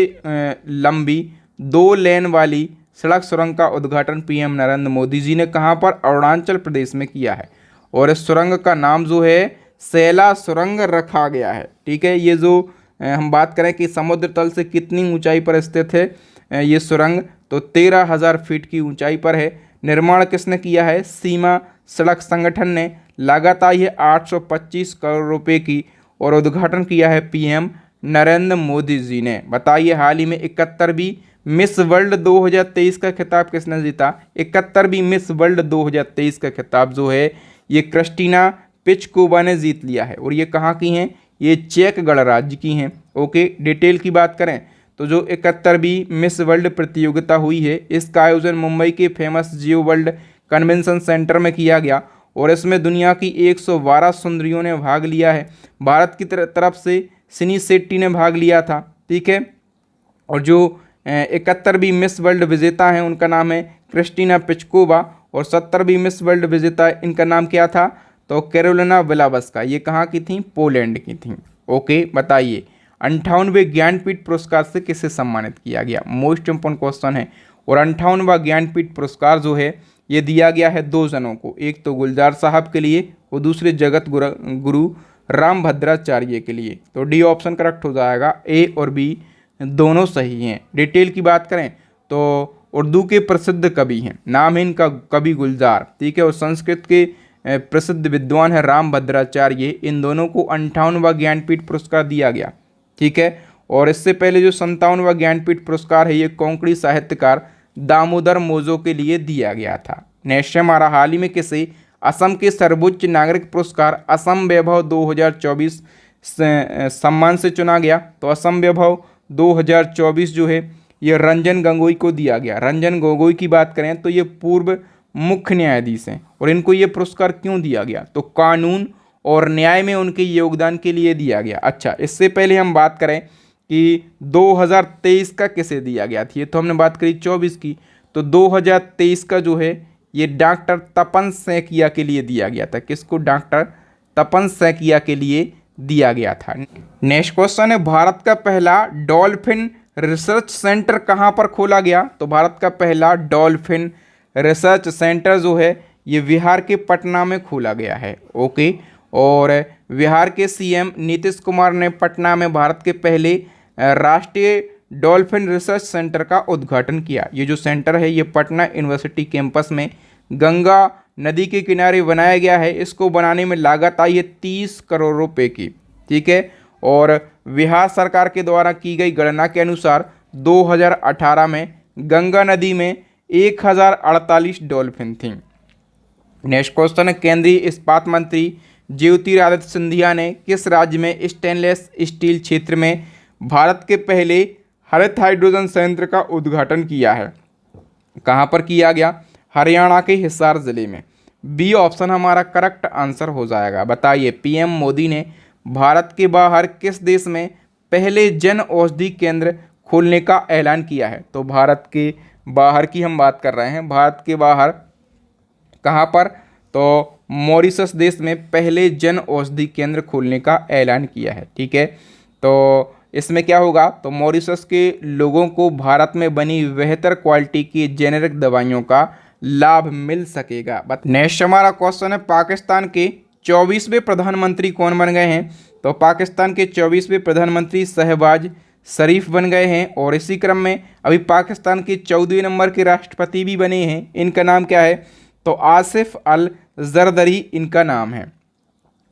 लंबी 2 लेन वाली सड़क सुरंग का उद्घाटन पीएम नरेंद्र मोदी जी ने कहाँ पर? अरुणाचल प्रदेश में किया है और इस सुरंग का नाम जो है सैला सुरंग रखा गया है। ठीक है, ये जो हम बात करें कि समुद्र तल से कितनी ऊंचाई पर स्थित है ये सुरंग, तो 13,000 फीट की ऊंचाई पर है। निर्माण किसने किया है? सीमा सड़क संगठन ने। लागत आई है 825 करोड़ रुपए की और उद्घाटन किया है पीएम नरेंद्र मोदी जी ने। बताइए हाल ही में 71वीं मिस वर्ल्ड 2023 का खिताब किसने जीता? 71वीं मिस वर्ल्ड 2023 का खिताब जो है ये क्रिस्टीना पिचकोवा ने जीत लिया है और ये कहाँ की हैं? ये चेक गणराज्य की हैं। ओके, डिटेल की बात करें तो जो 71वीं मिस वर्ल्ड प्रतियोगिता हुई है इसका आयोजन मुंबई के फेमस जियो वर्ल्ड कन्वेंशन सेंटर में किया गया और इसमें दुनिया की 112 सुंदरियों ने भाग लिया है। भारत की तरफ से सिनी शेट्टी ने भाग लिया था। ठीक है, और जो 71वीं मिस वर्ल्ड विजेता हैं उनका नाम है क्रिस्टीना पिचकोवा और 70वीं मिस वर्ल्ड विजेता इनका नाम क्या था? तो कैरोलिना विलावस्का। ये कहाँ की थी? पोलैंड की थी। ओके, बताइए 58वें ज्ञानपीठ पुरस्कार से किसे सम्मानित किया गया? मोस्ट इंपोर्टेंट क्वेश्चन है। और 58वां ज्ञानपीठ पुरस्कार जो है ये दिया गया है 2 जनों को, एक तो गुलजार साहब के लिए और दूसरे जगत गुरु रामभद्राचार्य के लिए। तो डी ऑप्शन करेक्ट हो जाएगा। ए और बी दोनों सही हैं। डिटेल की बात करें तो उर्दू के प्रसिद्ध कवि हैं, नाम है इनका कवि गुलजार। ठीक है, और संस्कृत के प्रसिद्ध विद्वान है रामभद्राचार्य। इन दोनों को 58वां ज्ञानपीठ पुरस्कार दिया गया। ठीक है, और इससे पहले जो 57वां ज्ञानपीठ पुरस्कार है ये कोंकणी साहित्यकार दामोदर मोजो के लिए दिया गया था। नेक्स्ट हमारा हाल ही में किसे असम के सर्वोच्च नागरिक पुरस्कार असम वैभव 2024 सम्मान से चुना गया? तो असम वैभव 2024 जो है ये रंजन गोगोई को दिया गया। रंजन गोगोई की बात करें तो ये पूर्व मुख्य न्यायाधीश हैं और इनको ये पुरस्कार क्यों दिया गया? तो कानून और न्याय में उनके योगदान के लिए दिया गया। अच्छा, इससे पहले हम बात करें कि 2023 का किसे दिया गया था, ये तो हमने बात करी 24 की, तो 2023 का जो है ये डॉक्टर तपन सैकिया के लिए दिया गया था। किसको? डॉक्टर तपन सैकिया के लिए दिया गया था। नेक्स्ट क्वेश्चन है, भारत का पहला डॉल्फिन रिसर्च सेंटर कहाँ पर खोला गया? तो भारत का पहला डॉल्फिन रिसर्च सेंटर जो है ये बिहार के पटना में खोला गया है। ओके, और बिहार के सीएम नीतीश कुमार ने पटना में भारत के पहले राष्ट्रीय डॉल्फिन रिसर्च सेंटर का उद्घाटन किया। ये जो सेंटर है ये पटना यूनिवर्सिटी कैंपस में गंगा नदी के किनारे बनाया गया है। इसको बनाने में लागत आई है 30 करोड़ रुपए की। ठीक है, और बिहार सरकार के द्वारा की गई गणना के अनुसार 2018 में गंगा नदी में 1048 डॉल्फिन थी। नेक्स्ट क्वेश्चन है, केंद्रीय इस्पात मंत्री ज्योतिरादित्य सिंधिया ने किस राज्य में स्टेनलेस स्टील क्षेत्र में भारत के पहले हरित हाइड्रोजन संयंत्र का उद्घाटन किया है? कहाँ पर किया गया? हरियाणा के हिसार जिले में। बी ऑप्शन हमारा करेक्ट आंसर हो जाएगा। बताइए, पीएम मोदी ने भारत के बाहर किस देश में पहले जन औषधि केंद्र खोलने का ऐलान किया है? तो भारत के बाहर की हम बात कर रहे हैं। भारत के बाहर कहाँ पर? तो मॉरिशस देश में पहले जन औषधि केंद्र खोलने का ऐलान किया है। ठीक है, तो इसमें क्या होगा? तो मॉरिशस के लोगों को भारत में बनी बेहतर क्वालिटी की जेनेरिक दवाइयों का लाभ मिल सकेगा। नेक्स्ट हमारा क्वेश्चन है, पाकिस्तान के 24वें प्रधानमंत्री कौन बन गए हैं? तो पाकिस्तान के 24वें प्रधानमंत्री शहबाज शरीफ बन गए हैं। और इसी क्रम में अभी पाकिस्तान के 14वें नंबर के राष्ट्रपति भी बने हैं। इनका नाम क्या है? तो आसिफ अल जरदरी इनका नाम है।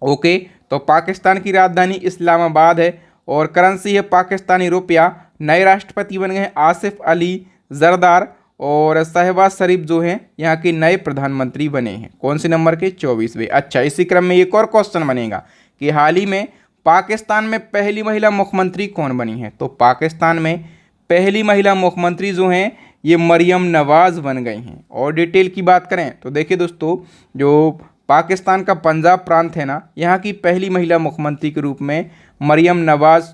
ओके, तो पाकिस्तान की राजधानी इस्लामाबाद है और करेंसी है पाकिस्तानी रुपया। नए राष्ट्रपति बन गए हैं आसिफ अली जरदार, और शहबाज शरीफ जो हैं यहाँ के नए प्रधानमंत्री बने हैं। कौन से नंबर के? 24वें। अच्छा, इसी क्रम में एक और क्वेश्चन बनेगा कि हाल ही में पाकिस्तान में पहली महिला मुख्यमंत्री कौन बनी है? तो पाकिस्तान में पहली महिला मुख्यमंत्री जो हैं ये मरियम नवाज़ बन गई हैं। और डिटेल की बात करें तो देखिए दोस्तों, जो पाकिस्तान का पंजाब प्रांत है ना, यहाँ की पहली महिला मुख्यमंत्री के रूप में मरियम नवाज़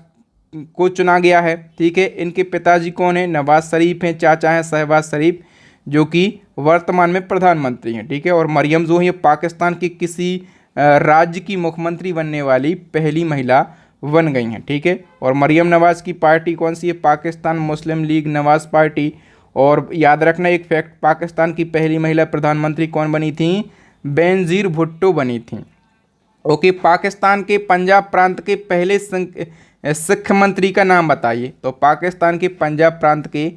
को चुना गया है। ठीक है, इनके पिताजी कौन है? नवाज शरीफ हैं, चाचा हैं शहबाज शरीफ, जो कि वर्तमान में प्रधानमंत्री हैं। ठीक है, और मरियम जो है पाकिस्तान के किसी राज्य की मुख्यमंत्री बनने वाली पहली महिला बन गई हैं। ठीक है, और मरियम नवाज़ की पार्टी कौन सी है? पाकिस्तान मुस्लिम लीग नवाज़ पार्टी। और याद रखना एक फैक्ट, पाकिस्तान की पहली महिला प्रधानमंत्री कौन बनी थी? बेनज़ीर भुट्टो बनी थी। ओके, पाकिस्तान के पंजाब प्रांत के पहले सिख मंत्री का नाम बताइए। तो पाकिस्तान के पंजाब प्रांत के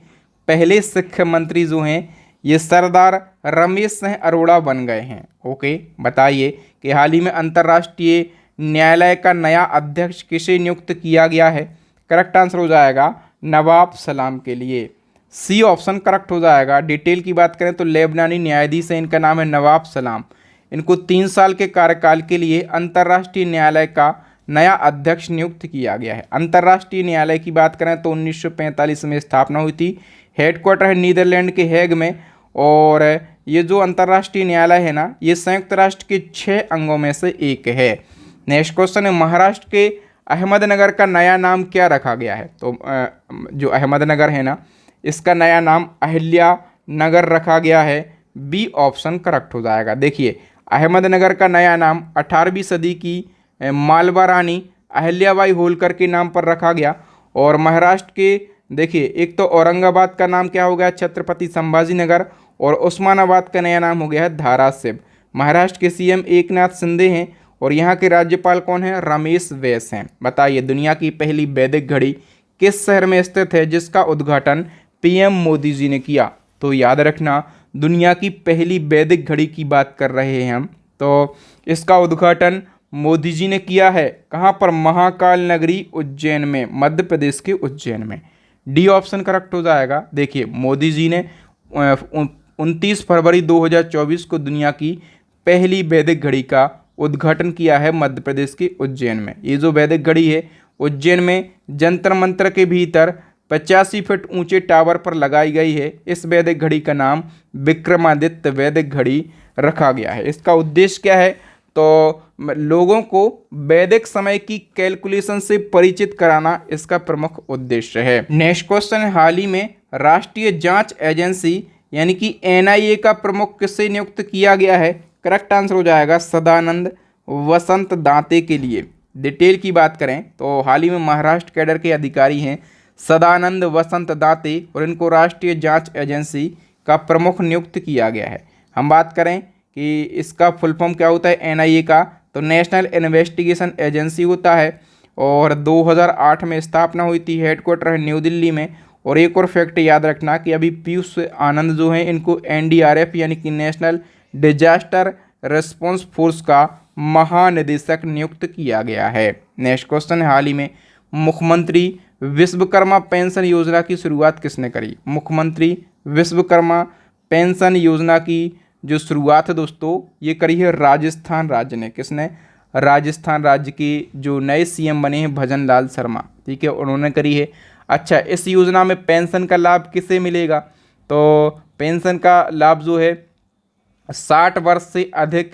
पहले सिख मंत्री जो हैं ये सरदार रमेश सिंह अरोड़ा बन गए हैं। ओके, बताइए कि हाल ही में अंतर्राष्ट्रीय न्यायालय का नया अध्यक्ष किसे नियुक्त किया गया है? करेक्ट आंसर हो जाएगा नवाब सलाम के लिए। सी ऑप्शन करेक्ट हो जाएगा। डिटेल की बात करें तो लेबनानी न्यायाधीश है, इनका नाम है नवाब सलाम। इनको 3 साल के कार्यकाल के लिए अंतर्राष्ट्रीय न्यायालय का नया अध्यक्ष नियुक्त किया गया है। अंतर्राष्ट्रीय न्यायालय की बात करें तो 1945 में स्थापना हुई थी। हेडक्वार्टर है नीदरलैंड के हेग में। और ये जो अंतर्राष्ट्रीय न्यायालय है ना, ये संयुक्त राष्ट्र के 6 अंगों में से एक है। नेक्स्ट क्वेश्चन है, महाराष्ट्र के अहमदनगर का नया नाम क्या रखा गया है? तो जो अहमदनगर है ना, इसका नया नाम अहिल्या नगर रखा गया है। बी ऑप्शन करेक्ट हो जाएगा। देखिए, अहमदनगर का नया नाम 18वीं सदी की मालवा रानी अहिल्याबाई होलकर के नाम पर रखा गया। और महाराष्ट्र के देखिए, एक तो औरंगाबाद का नाम क्या हो गया? छत्रपति संभाजी नगर। और उस्मानाबाद का नया नाम हो गया है धाराशिव। महाराष्ट्र के सीएम एकनाथ शिंदे हैं और यहाँ के राज्यपाल कौन है? रमेश बैस हैं। बताइए, दुनिया की पहली वैदिक घड़ी किस शहर में स्थित है जिसका उद्घाटन पीएम मोदी जी ने किया? तो याद रखना, दुनिया की पहली वैदिक घड़ी की बात कर रहे हैं हम, तो इसका उद्घाटन मोदी जी ने किया है। कहाँ पर? महाकाल नगरी उज्जैन में, मध्य प्रदेश के उज्जैन में। डी ऑप्शन करेक्ट हो जाएगा। देखिए, मोदी जी ने 29 फरवरी 2024 को दुनिया की पहली वैदिक घड़ी का उद्घाटन किया है मध्य प्रदेश के उज्जैन में। ये जो वैदिक घड़ी है उज्जैन में जंतर मंतर के भीतर 85 फीट ऊंचे टावर पर लगाई गई है। इस वैदिक घड़ी का नाम विक्रमादित्य वैदिक घड़ी रखा गया है। इसका उद्देश्य क्या है? तो लोगों को वैदिक समय की कैलकुलेशन से परिचित कराना इसका प्रमुख उद्देश्य है। नेक्स्ट क्वेश्चन है, हाल ही में राष्ट्रीय जांच एजेंसी यानी कि एनआईए का प्रमुख किससे नियुक्त किया गया है? करेक्ट आंसर हो जाएगा सदानंद वसंत दांते के लिए। डिटेल की बात करें तो हाल ही में महाराष्ट्र कैडर के अधिकारी हैं सदानंद वसंत दांते और इनको राष्ट्रीय जांच एजेंसी का प्रमुख नियुक्त किया गया है। हम बात करें कि इसका फुल फॉर्म क्या होता है एनआईए का, तो नेशनल इन्वेस्टिगेशन एजेंसी होता है और 2008 में स्थापना हुई थी, हेडक्वार्टर है न्यू दिल्ली में। और एक और फैक्ट याद रखना कि अभी पीयूष आनंद जो हैं इनको एनडीआरएफ यानी कि नेशनल डिजास्टर रिस्पांस फोर्स का महानिदेशक नियुक्त किया गया है। नेक्स्ट क्वेश्चन है, हाल ही में मुख्यमंत्री विश्वकर्मा पेंशन योजना की शुरुआत किसने करी? मुख्यमंत्री विश्वकर्मा पेंशन योजना की जो शुरुआत है दोस्तों ये करी है राजस्थान राज्य ने। किसने? राजस्थान राज्य के जो नए सीएम बने हैं भजन लाल शर्मा, ठीक है, उन्होंने करी है। अच्छा, इस योजना में पेंशन का लाभ किसे मिलेगा? तो पेंशन का लाभ जो है 60 वर्ष से अधिक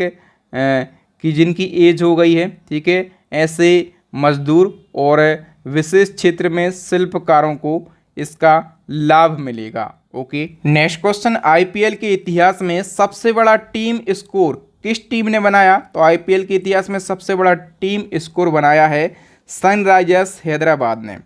की जिनकी एज हो गई है, ठीक है, ऐसे मजदूर और विशेष क्षेत्र में शिल्पकारों को इसका लाभ मिलेगा। ओके, नेक्स्ट क्वेश्चन, आईपीएल के इतिहास में सबसे बड़ा टीम स्कोर किस टीम ने बनाया? तो आईपीएल के इतिहास में सबसे बड़ा टीम स्कोर बनाया है सनराइजर्स हैदराबाद ने,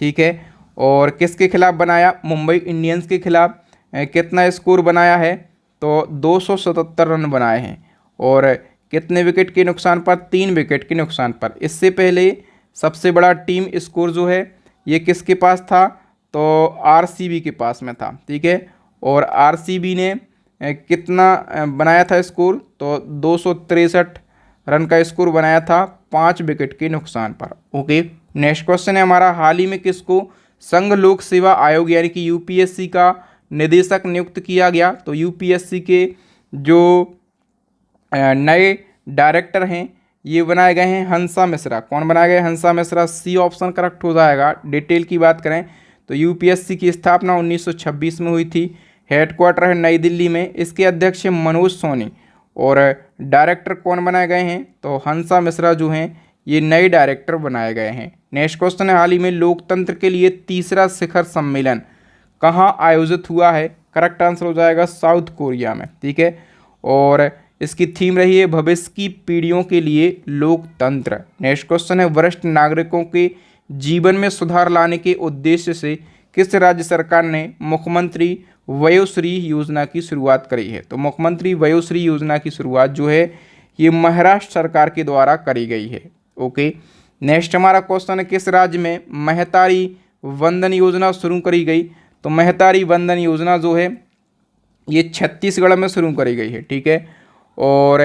ठीक है। और किसके खिलाफ बनाया? मुंबई इंडियंस के खिलाफ। कितना स्कोर बनाया है? तो 277 रन बनाए हैं। और कितने विकेट के नुकसान पर? 3 विकेट के नुकसान पर। इससे पहले सबसे बड़ा टीम स्कोर जो है ये किसके पास था? तो आरसीबी के पास में था, ठीक है। और आरसीबी ने कितना बनाया था स्कोर? तो 263 रन का स्कोर बनाया था 5 विकेट के नुकसान पर। ओके, नेक्स्ट क्वेश्चन है हमारा, हाल ही में किसको संघ लोक सेवा आयोग यानी कि यूपीएससी का निदेशक नियुक्त किया गया? तो यूपीएससी के जो नए डायरेक्टर हैं ये बनाए गए हैं हंसा मिश्रा। कौन बनाए गए? हंसा मिश्रा। सी ऑप्शन करेक्ट हो जाएगा। डिटेल की बात करें तो यूपीएससी की स्थापना 1926 में हुई थी, हेडक्वार्टर है नई दिल्ली में। इसके अध्यक्ष मनोज सोनी और डायरेक्टर कौन बनाए गए हैं? तो हंसा मिश्रा जो हैं ये नए डायरेक्टर बनाए गए हैं। नेक्स्ट क्वेश्चन है, हाल ही में लोकतंत्र के लिए तीसरा शिखर सम्मेलन कहाँ आयोजित हुआ है? करेक्ट आंसर हो जाएगा साउथ कोरिया में, ठीक है। और इसकी थीम रही है भविष्य की पीढ़ियों के लिए लोकतंत्र। नेक्स्ट क्वेश्चन है, वरिष्ठ नागरिकों के जीवन में सुधार लाने के उद्देश्य से किस राज्य सरकार ने मुख्यमंत्री वयोश्री योजना की शुरुआत करी है? तो मुख्यमंत्री वयोश्री योजना की शुरुआत जो है ये महाराष्ट्र सरकार के द्वारा करी गई है। ओके, नेक्स्ट हमारा क्वेश्चन है, किस राज्य में महतारी वंदन योजना शुरू करी गई? तो महतारी वंदन योजना जो है ये छत्तीसगढ़ में शुरू करी गई है, ठीक है। और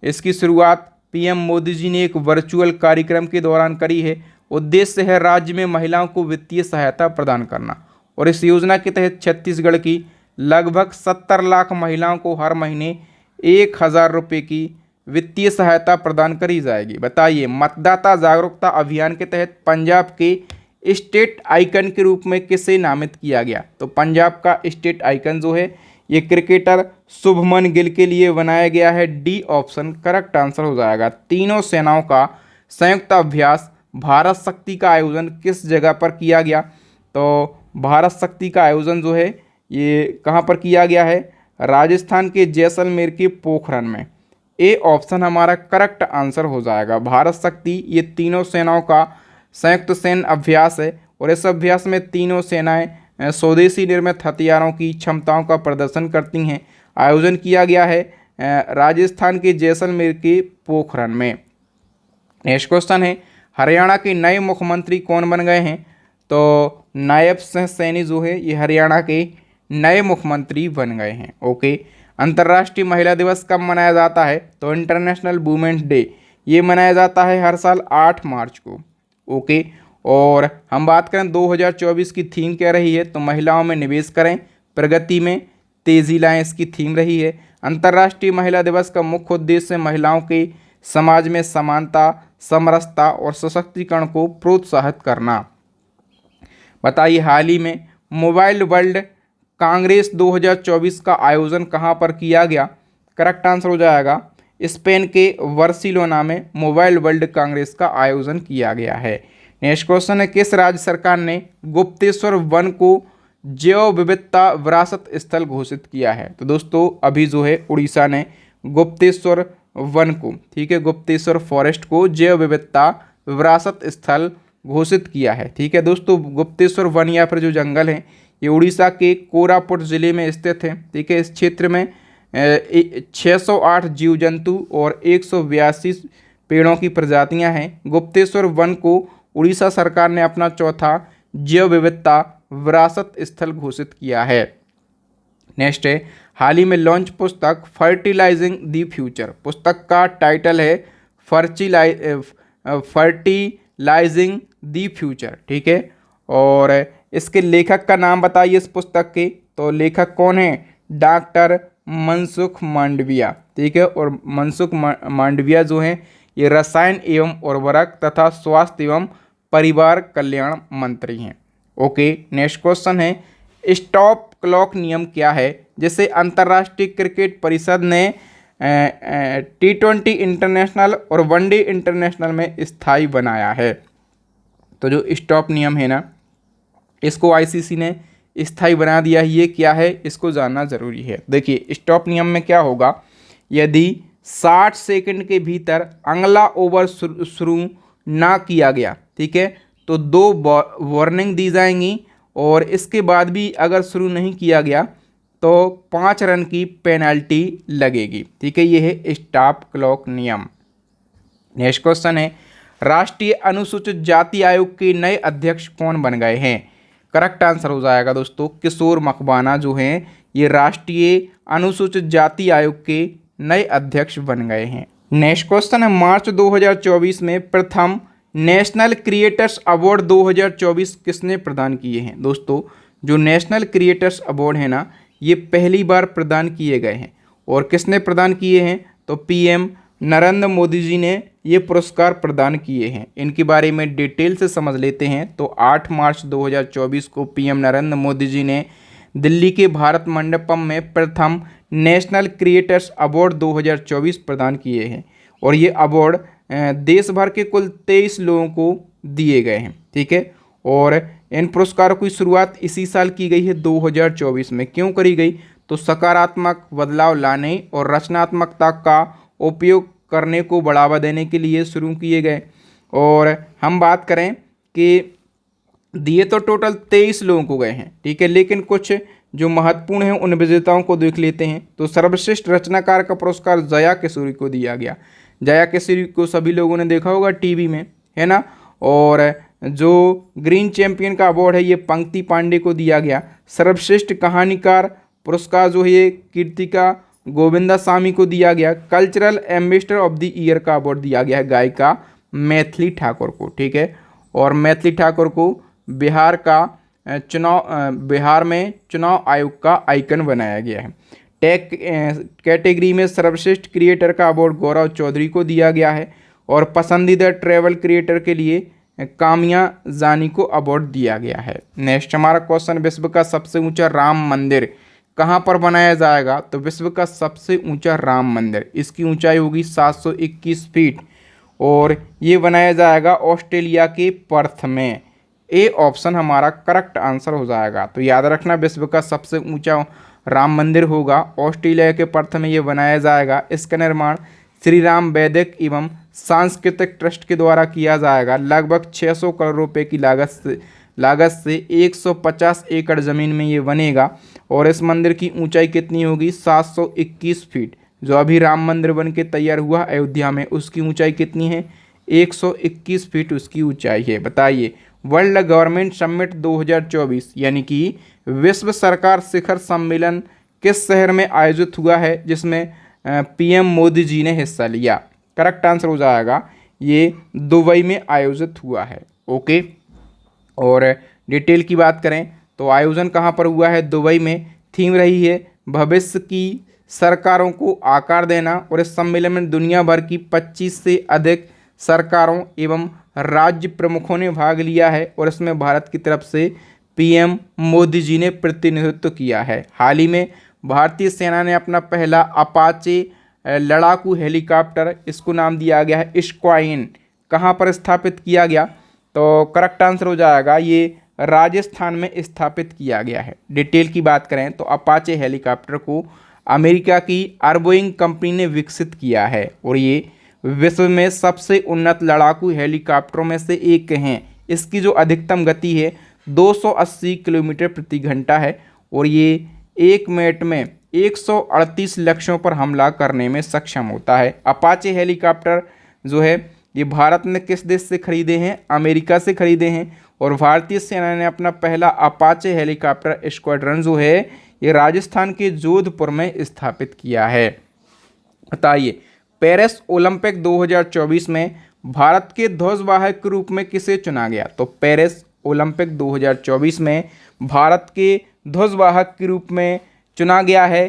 इसकी शुरुआत पीएम मोदी जी ने एक वर्चुअल कार्यक्रम के दौरान करी है। उद्देश्य है राज्य में महिलाओं को वित्तीय सहायता प्रदान करना। और इस योजना के तहत छत्तीसगढ़ की लगभग 70 लाख महिलाओं को हर महीने 1000 रुपये की वित्तीय सहायता प्रदान करी जाएगी। बताइए, मतदाता जागरूकता अभियान के तहत पंजाब के स्टेट आइकन के रूप में किसे नामित किया गया? तो पंजाब का स्टेट आइकन जो है ये क्रिकेटर शुभमन गिल के लिए बनाया गया है। डी ऑप्शन करेक्ट आंसर हो जाएगा। तीनों सेनाओं का संयुक्त अभ्यास भारत शक्ति का आयोजन किस जगह पर किया गया? तो भारत शक्ति का आयोजन जो है ये कहाँ पर किया गया है? राजस्थान के जैसलमेर के पोखरण में। ए ऑप्शन हमारा करेक्ट आंसर हो जाएगा। भारत शक्ति ये तीनों सेनाओं का संयुक्त सैन्य अभ्यास है और इस अभ्यास में तीनों सेनाएं स्वदेशी निर्मित हथियारों की क्षमताओं का प्रदर्शन करती हैं। आयोजन किया गया है राजस्थान के जैसलमेर के पोखरण में। नेक्स्ट क्वेश्चन है, हरियाणा के नए मुख्यमंत्री कौन बन गए हैं? तो नायब सिंह सैनी जो है ये हरियाणा के नए मुख्यमंत्री बन गए हैं। ओके, अंतर्राष्ट्रीय महिला दिवस कब मनाया जाता है? तो इंटरनेशनल वुमेन्स डे ये मनाया जाता है हर साल 8 मार्च को। ओके, और हम बात करें 2024 की थीम क्या रही है? तो महिलाओं में निवेश करें, प्रगति में तेजी लाएं, इसकी थीम रही है। अंतर्राष्ट्रीय महिला दिवस का मुख्य उद्देश्य महिलाओं के समाज में समानता, समरसता और सशक्तिकरण को प्रोत्साहित करना। बताइए, हाल ही में मोबाइल वर्ल्ड कांग्रेस 2024 का आयोजन कहाँ पर किया गया? करेक्ट आंसर हो जाएगा स्पेन के बार्सिलोना में मोबाइल वर्ल्ड कांग्रेस का आयोजन किया गया है। नेक्स्ट क्वेश्चन है, किस राज्य सरकार ने गुप्तेश्वर वन को जैव विविधता विरासत स्थल घोषित किया है? तो दोस्तों अभी जो है उड़ीसा ने गुप्तेश्वर वन को, ठीक है, गुप्तेश्वर फॉरेस्ट को जैव विविधता विरासत स्थल घोषित किया है। ठीक है दोस्तों, गुप्तेश्वर वन या फिर जो जंगल है ये उड़ीसा के कोरापुट जिले में स्थित है। ठीक है, इस क्षेत्र में 608 जीव जंतु और 182 पेड़ों की प्रजातियां हैं। गुप्तेश्वर वन को उड़ीसा सरकार ने अपना चौथा जैव विविधता विरासत स्थल घोषिट किया है। नेक्स्ट है, हाल ही में लॉन्च पुस्तक फर्टिलाइजिंग द फ्यूचर, पुस्तक का टाइटल है फर्टिलाइजिंग द फ्यूचर। ठीक है, और इसके लेखक का नाम बताइए इस पुस्तक के। तो लेखक कौन है? डॉक्टर मनसुख मांडविया। ठीक है, और मनसुख मांडविया जो हैं ये रसायन एवं उर्वरक तथा स्वास्थ्य एवं परिवार कल्याण मंत्री हैं। ओके, नेक्स्ट क्वेश्चन है, स्टॉप क्लॉक नियम क्या है जिसे अंतर्राष्ट्रीय क्रिकेट परिषद ने T20 इंटरनेशनल और वनडे इंटरनेशनल में स्थायी बनाया है? तो जो स्टॉप नियम है ना, इसको ICC ने स्थायी बना दिया है। ये क्या है, इसको जानना जरूरी है। देखिए स्टॉप नियम में क्या होगा, यदि 60 सेकंड के भीतर अगला ओवर शुरू ना किया गया, ठीक है, तो 2 वार्निंग दी जाएंगी, और इसके बाद भी अगर शुरू नहीं किया गया तो 5 रन की पेनल्टी लगेगी। ठीक है, ये है स्टॉप क्लॉक नियम। नेक्स्ट क्वेश्चन है, राष्ट्रीय अनुसूचित जाति आयोग के नए अध्यक्ष कौन बन गए हैं? करेक्ट आंसर हो जाएगा दोस्तों किशोर मकवाना जो हैं ये राष्ट्रीय अनुसूचित जाति आयोग के नए अध्यक्ष बन गए हैं। नेक्स्ट क्वेश्चन है, मार्च 2024 में प्रथम नेशनल क्रिएटर्स अवार्ड 2024 किसने प्रदान किए हैं? दोस्तों जो नेशनल क्रिएटर्स अवार्ड है ना, ये पहली बार प्रदान किए गए हैं, और किसने प्रदान किए हैं? तो PM नरेंद्र मोदी जी ने ये पुरस्कार प्रदान किए हैं। इनके बारे में डिटेल से समझ लेते हैं। तो 8 मार्च 2024 को PM नरेंद्र मोदी जी ने दिल्ली के भारत मंडपम में प्रथम नेशनल क्रिएटर्स अवार्ड 2024 प्रदान किए हैं, और ये अवार्ड देश भर के कुल 23 लोगों को दिए गए हैं। ठीक है, और इन पुरस्कारों की शुरुआत इसी साल की गई है 2024 में। क्यों करी गई? तो सकारात्मक बदलाव लाने और रचनात्मकता का उपयोग करने को बढ़ावा देने के लिए शुरू किए गए। और हम बात करें कि दिए तो टोटल 23 लोगों को गए हैं, ठीक है, लेकिन कुछ जो महत्वपूर्ण हैं उन विजेताओं को देख लेते हैं। तो सर्वश्रेष्ठ रचनाकार का पुरस्कार जया किशोरी को दिया गया। जया किशोरी को सभी लोगों ने देखा होगा टीवी में, है ना। और जो ग्रीन चैंपियन का अवार्ड है ये पंक्ति पांडे को दिया गया। सर्वश्रेष्ठ कहानीकार पुरस्कार जो है ये कीर्तिका गोविंदास्वामी को दिया गया। Cultural ambassador of the year का अवार्ड दिया गया है गायिका मैथिली ठाकुर को। ठीक है, और मैथिली ठाकुर को बिहार में चुनाव आयोग का आइकन बनाया गया है। टेक कैटेगरी में सर्वश्रेष्ठ क्रिएटर का अवार्ड गौरव चौधरी को दिया गया है, और पसंदीदा ट्रैवल क्रिएटर के लिए कामिया जानी को अवार्ड दिया गया है। नेक्स्ट हमारा क्वेश्चन, विश्व का सबसे ऊंचा राम मंदिर कहाँ पर बनाया जाएगा? तो विश्व का सबसे ऊंचा राम मंदिर, इसकी ऊंचाई होगी 721 फीट, और ये बनाया जाएगा ऑस्ट्रेलिया के पर्थ में। ए ऑप्शन हमारा करेक्ट आंसर हो जाएगा। तो याद रखना, विश्व का सबसे ऊंचा राम मंदिर होगा ऑस्ट्रेलिया के पर्थ में, ये बनाया जाएगा। इसका निर्माण श्री राम वैदिक एवं सांस्कृतिक ट्रस्ट के द्वारा किया जाएगा। लगभग 600 करोड़ रुपए की लागत से 150 एकड़ ज़मीन में ये बनेगा, और इस मंदिर की ऊंचाई कितनी होगी? 721 फीट। जो अभी राम मंदिर बन के तैयार हुआ अयोध्या में, उसकी ऊंचाई कितनी है? 121 फीट उसकी ऊंचाई है। बताइए, वर्ल्ड गवर्नमेंट समिट 2024 यानी कि विश्व सरकार शिखर सम्मेलन किस शहर में आयोजित हुआ है, जिसमें PM मोदी जी ने हिस्सा लिया? करेक्ट आंसर हो जाएगा, ये दुबई में आयोजित हुआ है। ओके, और डिटेल की बात करें तो आयोजन कहाँ पर हुआ है? दुबई में। थीम रही है भविष्य की सरकारों को आकार देना, और इस सम्मेलन में दुनिया भर की 25 से अधिक सरकारों एवं राज्य प्रमुखों ने भाग लिया है, और इसमें भारत की तरफ से PM मोदी जी ने प्रतिनिधित्व किया है। हाल ही में भारतीय सेना ने अपना पहला अपाचे लड़ाकू हेलीकॉप्टर, इसको नाम दिया गया है स्क्वाइन। कहाँ पर स्थापित किया गया? तो करेक्ट आंसर हो जाएगा ये राजस्थान में स्थापित किया गया है। डिटेल की बात करें तो अपाचे हेलीकॉप्टर को अमेरिका की बोइंग कंपनी ने विकसित किया है और ये विश्व में सबसे उन्नत लड़ाकू हेलीकॉप्टरों में से एक हैं। इसकी जो अधिकतम गति है 280 किलोमीटर प्रति घंटा है और ये 1 मिनट में 138 लक्ष्यों पर हमला करने में सक्षम होता है। अपाचे हेलीकॉप्टर जो है ये भारत ने किस देश से खरीदे हैं? अमेरिका से खरीदे हैं और भारतीय सेना ने अपना पहला अपाचे हेलीकॉप्टर स्क्वाड्रन जो है ये राजस्थान के जोधपुर में स्थापित किया है। बताइए पेरिस ओलंपिक 2024 में भारत के ध्वजवाहक के रूप में किसे चुना गया? तो पेरिस ओलंपिक 2024 में भारत के ध्वजवाहक के रूप में चुना गया है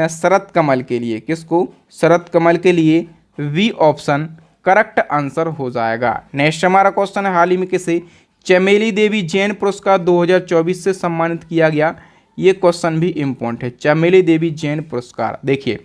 शरद कमल के लिए। किसको? शरद कमल के लिए। वी ऑप्शन करेक्ट आंसर हो जाएगा। नेक्स्ट हमारा क्वेश्चन है, हाल ही में किसे चमेली देवी जैन पुरस्कार 2024 से सम्मानित किया गया? ये क्वेश्चन भी इम्पोर्टेंट है। चमेली देवी जैन पुरस्कार देखिए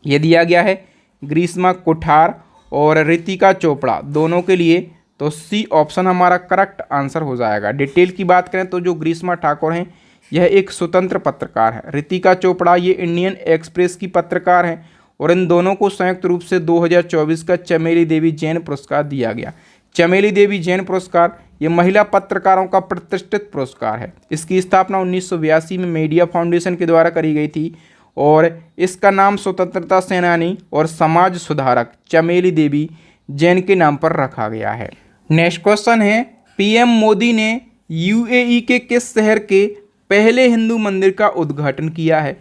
ये दिया गया है ग्रीष्मा कुठार और रितिका चोपड़ा दोनों के लिए, तो सी ऑप्शन हमारा करेक्ट आंसर हो जाएगा। डिटेल की बात करें तो जो ग्रीष्मा ठाकुर हैं यह एक स्वतंत्र पत्रकार है, रितिका चोपड़ा ये इंडियन एक्सप्रेस की पत्रकार हैं और इन दोनों को संयुक्त रूप से 2024 का चमेली देवी जैन पुरस्कार दिया गया। चमेली देवी जैन पुरस्कार ये महिला पत्रकारों का प्रतिष्ठित पुरस्कार है। इसकी स्थापना 1982 में मीडिया फाउंडेशन के द्वारा करी गई थी और इसका नाम स्वतंत्रता सेनानी और समाज सुधारक चमेली देवी जैन के नाम पर रखा गया है। नेक्स्ट क्वेश्चन है, पीएम मोदी ने यूएई के किस शहर के पहले हिंदू मंदिर का उद्घाटन किया है?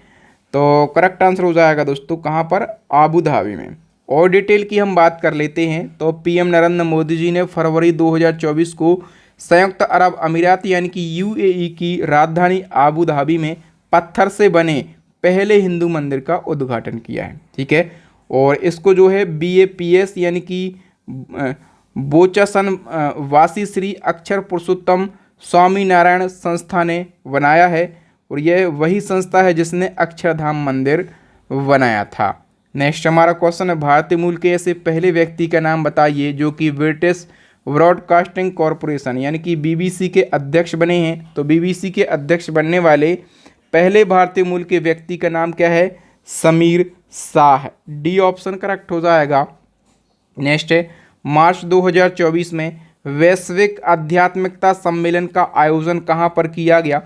तो करेक्ट आंसर हो जाएगा दोस्तों कहाँ पर? आबू धाबी में। और डिटेल की हम बात कर लेते हैं तो पीएम नरेंद्र मोदी जी ने फरवरी 2024 को संयुक्त अरब अमीरात यानी कि यूएई की राजधानी आबू धाबी में पत्थर से बने पहले हिंदू मंदिर का उद्घाटन किया है। ठीक है, और इसको जो है BAPS यानी कि बोचासन वासी श्री अक्षर पुरुषोत्तम स्वामी नारायण संस्था ने बनाया है और यह वही संस्था है जिसने अक्षरधाम मंदिर बनाया था। नेक्स्ट हमारा क्वेश्चन है, भारतीय मूल के ऐसे पहले व्यक्ति का नाम बताइए जो कि ब्रिटिश ब्रॉडकास्टिंग कॉरपोरेशन यानी कि BBC के अध्यक्ष बने हैं। तो BBC के अध्यक्ष बनने वाले पहले भारतीय मूल के व्यक्ति का नाम क्या है? Sameer Shah. D option correct हो जाएगा। नेक्स्ट है, मार्च 2024 में वैश्विक आध्यात्मिकता सम्मेलन का आयोजन कहाँ पर किया गया?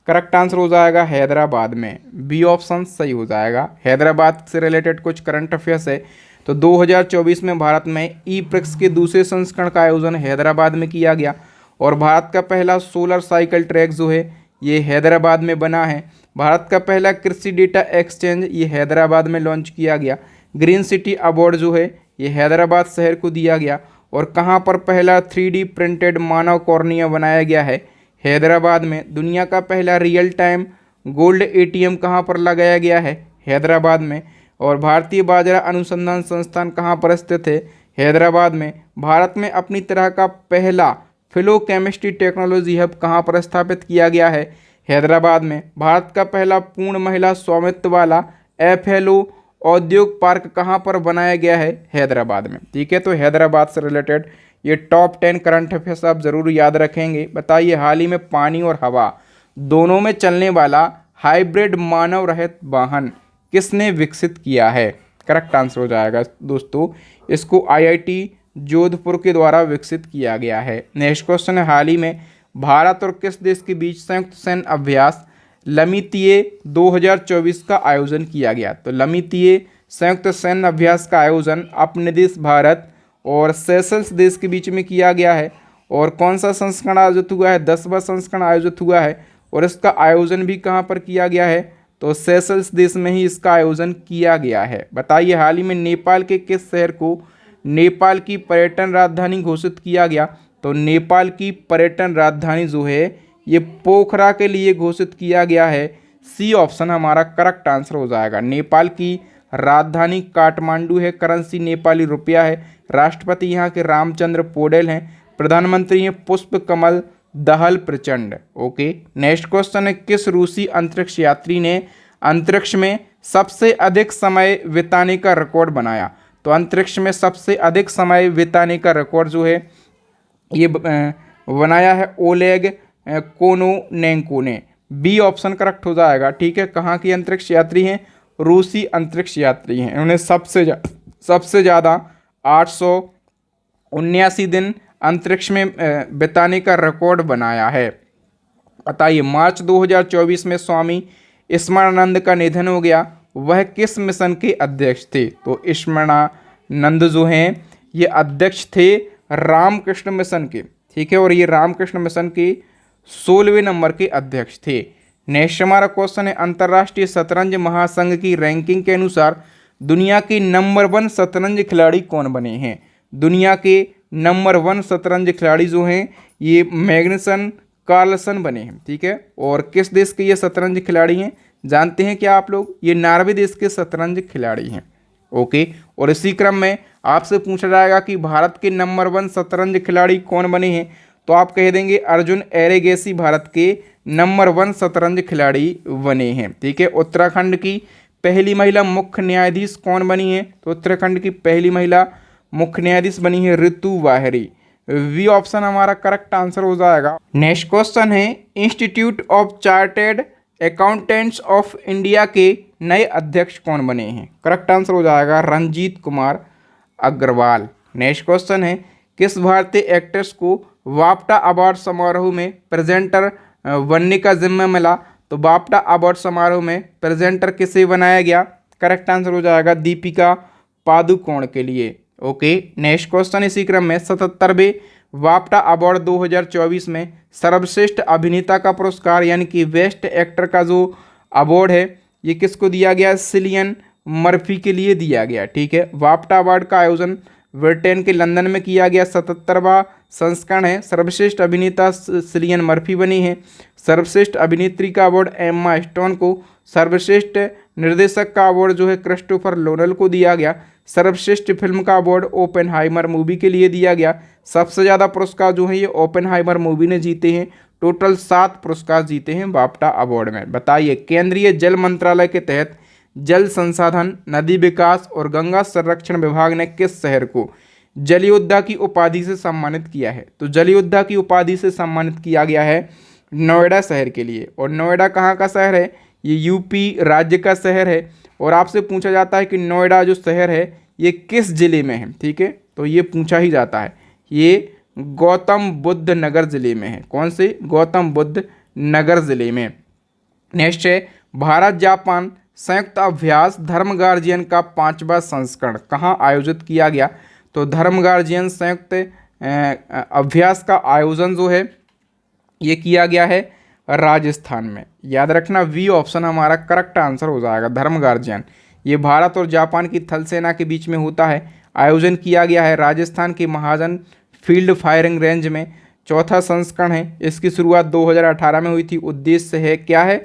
करेक्ट आंसर हो जाएगा हैदराबाद में। बी ऑप्शन सही हो जाएगा। हैदराबाद से रिलेटेड कुछ करंट अफेयर्स है तो 2024 में भारत में ई-प्रिक्स के दूसरे संस्करण का आयोजन हैदराबाद में किया गया और भारत का पहला सोलर साइकिल ट्रैक जो है ये हैदराबाद में बना है। भारत का पहला कृषि डेटा एक्सचेंज ये हैदराबाद में लॉन्च किया गया। ग्रीन सिटी अवार्ड जो है ये हैदराबाद शहर को दिया गया और कहाँ पर पहला 3D प्रिंटेड मानव कॉर्निया बनाया गया है? हैदराबाद में। दुनिया का पहला रियल टाइम गोल्ड ATM कहाँ पर लगाया गया है? हैदराबाद में। और भारतीय बाजरा अनुसंधान संस्थान कहाँ पर स्थित है? हैदराबाद में। भारत में अपनी तरह का पहला फ्लो केमिस्ट्री टेक्नोलॉजी हब कहाँ पर स्थापित किया गया है? हैदराबाद में। भारत का पहला पूर्ण महिला स्वामित्व वाला FLO औद्योग पार्क कहाँ पर बनाया गया है? हैदराबाद में। ठीक है, तो हैदराबाद से रिलेटेड ये टॉप 10 करंट अफेयर्स आप जरूर याद रखेंगे। बताइए हाल ही में पानी और हवा दोनों में चलने वाला हाइब्रिड मानव रहित वाहन किसने विकसित किया है? करेक्ट आंसर हो जाएगा दोस्तों, इसको IIT जोधपुर के द्वारा विकसित किया गया है। नेक्स्ट क्वेश्चन है, हाल ही में भारत और किस देश के बीच संयुक्त सैन्य अभ्यास लमितीय 2024 का आयोजन किया गया? तो लमितीय संयुक्त सैन्य अभ्यास का आयोजन अपने देश भारत और सेशल्स देश के बीच में किया गया है। और कौन सा संस्करण आयोजित हुआ है? 10वां संस्करण आयोजित हुआ है और इसका आयोजन भी कहाँ पर किया गया है? तो सेशल्स देश में ही इसका आयोजन किया गया है। बताइए हाल ही में नेपाल के किस शहर को नेपाल की पर्यटन राजधानी घोषित किया गया? तो नेपाल की पर्यटन राजधानी जो है ये पोखरा के लिए घोषित किया गया है। सी ऑप्शन हमारा करेक्ट आंसर हो जाएगा। नेपाल की राजधानी काठमांडू है, करेंसी नेपाली रुपया है, राष्ट्रपति यहाँ के रामचंद्र पौडेल हैं, प्रधानमंत्री हैं पुष्प कमल दहल प्रचंड। ओके, नेक्स्ट क्वेश्चन है, किस रूसी अंतरिक्ष यात्री ने अंतरिक्ष में सबसे अधिक समय बिताने का रिकॉर्ड बनाया? तो अंतरिक्ष में सबसे अधिक समय बिताने का रिकॉर्ड जो है ये बनाया है ओलेग कोनोनेंको ने। बी ऑप्शन करेक्ट हो जाएगा। ठीक है, कहाँ की अंतरिक्ष यात्री हैं? रूसी अंतरिक्ष यात्री हैं। उन्होंने सबसे ज़्यादा 879 दिन अंतरिक्ष में बिताने का रिकॉर्ड बनाया है। बताइए, मार्च 2024 में स्वामी स्मरणानंद का निधन हो गया, वह किस मिशन के अध्यक्ष थे? तो स्मरणानंद जो हैं ये अध्यक्ष थे रामकृष्ण मिशन के। ठीक है, और ये रामकृष्ण मिशन के 16वें नंबर के अध्यक्ष थे। नेक्स्ट हमारा क्वेश्चन है, अंतर्राष्ट्रीय शतरंज महासंघ की रैंकिंग के अनुसार दुनिया के नंबर 1 शतरंज खिलाड़ी कौन बने हैं? दुनिया के नंबर 1 शतरंज खिलाड़ी जो हैं ये मैग्नसन कार्लसन बने हैं। ठीक है, और किस देश के ये शतरंज खिलाड़ी हैं जानते हैं क्या आप लोग? ये नॉर्वे देश के शतरंज खिलाड़ी हैं। ओके, और इसी क्रम में आपसे पूछा जाएगा कि भारत के नंबर 1 शतरंज खिलाड़ी कौन बने हैं? तो आप कह देंगे अर्जुन एरेगेसी भारत के नंबर 1 शतरंज खिलाड़ी बने हैं। ठीक है, उत्तराखंड की पहली महिला मुख्य न्यायाधीश कौन बनी है? तो उत्तराखंड की पहली महिला मुख्य न्यायाधीश बनी है ऋतु वाहरी। वी ऑप्शन हमारा करेक्ट आंसर हो जाएगा। नेक्स्ट क्वेश्चन है, institute of chartered accountants of India के नए अध्यक्ष कौन बने हैं? करेक्ट आंसर हो जाएगा रंजीत कुमार अग्रवाल। नेक्स्ट क्वेश्चन है, किस भारतीय एक्ट्रेस को बाफ्टा अवार्ड समारोह में प्रेजेंटर बनने का जिम्मा मिला? तो बाफ्टा अवार्ड समारोह में प्रेजेंटर किसे बनाया गया? करेक्ट आंसर हो जाएगा दीपिका पादुकोण के लिए। ओके, नेक्स्ट क्वेश्चन इसी क्रम में, 77वें बाफ्टा अवार्ड 2024 में सर्वश्रेष्ठ अभिनेता का पुरस्कार यानी कि बेस्ट एक्टर का जो अवार्ड है ये किसको दिया गया? सिलियन मर्फी के लिए दिया गया। ठीक है, बाफ्टा अवार्ड का आयोजन ब्रिटेन के लंदन में किया गया। 77वां संस्करण है। सर्वश्रेष्ठ अभिनेता सिलियन मर्फी बनी है। सर्वश्रेष्ठ अभिनेत्री का अवार्ड एम्मा स्टोन को। सर्वश्रेष्ठ निर्देशक का अवार्ड जो है क्रिस्टोफर नोलन को दिया गया। सर्वश्रेष्ठ फिल्म का अवार्ड ओपेनहाइमर मूवी के लिए दिया गया। सबसे ज़्यादा पुरस्कार जो है ये ओपेनहाइमर मूवी ने जीते हैं। टोटल 7 पुरस्कार जीते हैं बाफ्टा अवार्ड में। बताइए, केंद्रीय जल मंत्रालय के तहत जल संसाधन, नदी विकास और गंगा संरक्षण विभाग ने किस शहर को जल योद्धा की उपाधि से सम्मानित किया है? तो जल योद्धा की उपाधि से सम्मानित किया गया है नोएडा शहर के लिए। और नोएडा कहाँ का शहर है? ये यूपी राज्य का शहर है। और आपसे पूछा जाता है कि नोएडा जो शहर है ये किस जिले में है? ठीक है, तो ये पूछा ही जाता है। ये गौतम बुद्ध नगर जिले में है। कौन से? गौतम बुद्ध नगर जिले में। नेक्स्ट है, भारत जापान संयुक्त अभ्यास धर्म गार्जियन का 5वां संस्करण कहाँ आयोजित किया गया? तो धर्म गार्जियन संयुक्त अभ्यास का आयोजन जो है ये किया गया है राजस्थान में। याद रखना, वी ऑप्शन हमारा करेक्ट आंसर हो जाएगा। धर्म गार्जियन ये भारत और जापान की थल सेना के बीच में होता है। आयोजन किया गया है राजस्थान के महाजन फील्ड फायरिंग रेंज में। 4था संस्करण है। इसकी शुरुआत 2018 में हुई थी। उद्देश्य है क्या है?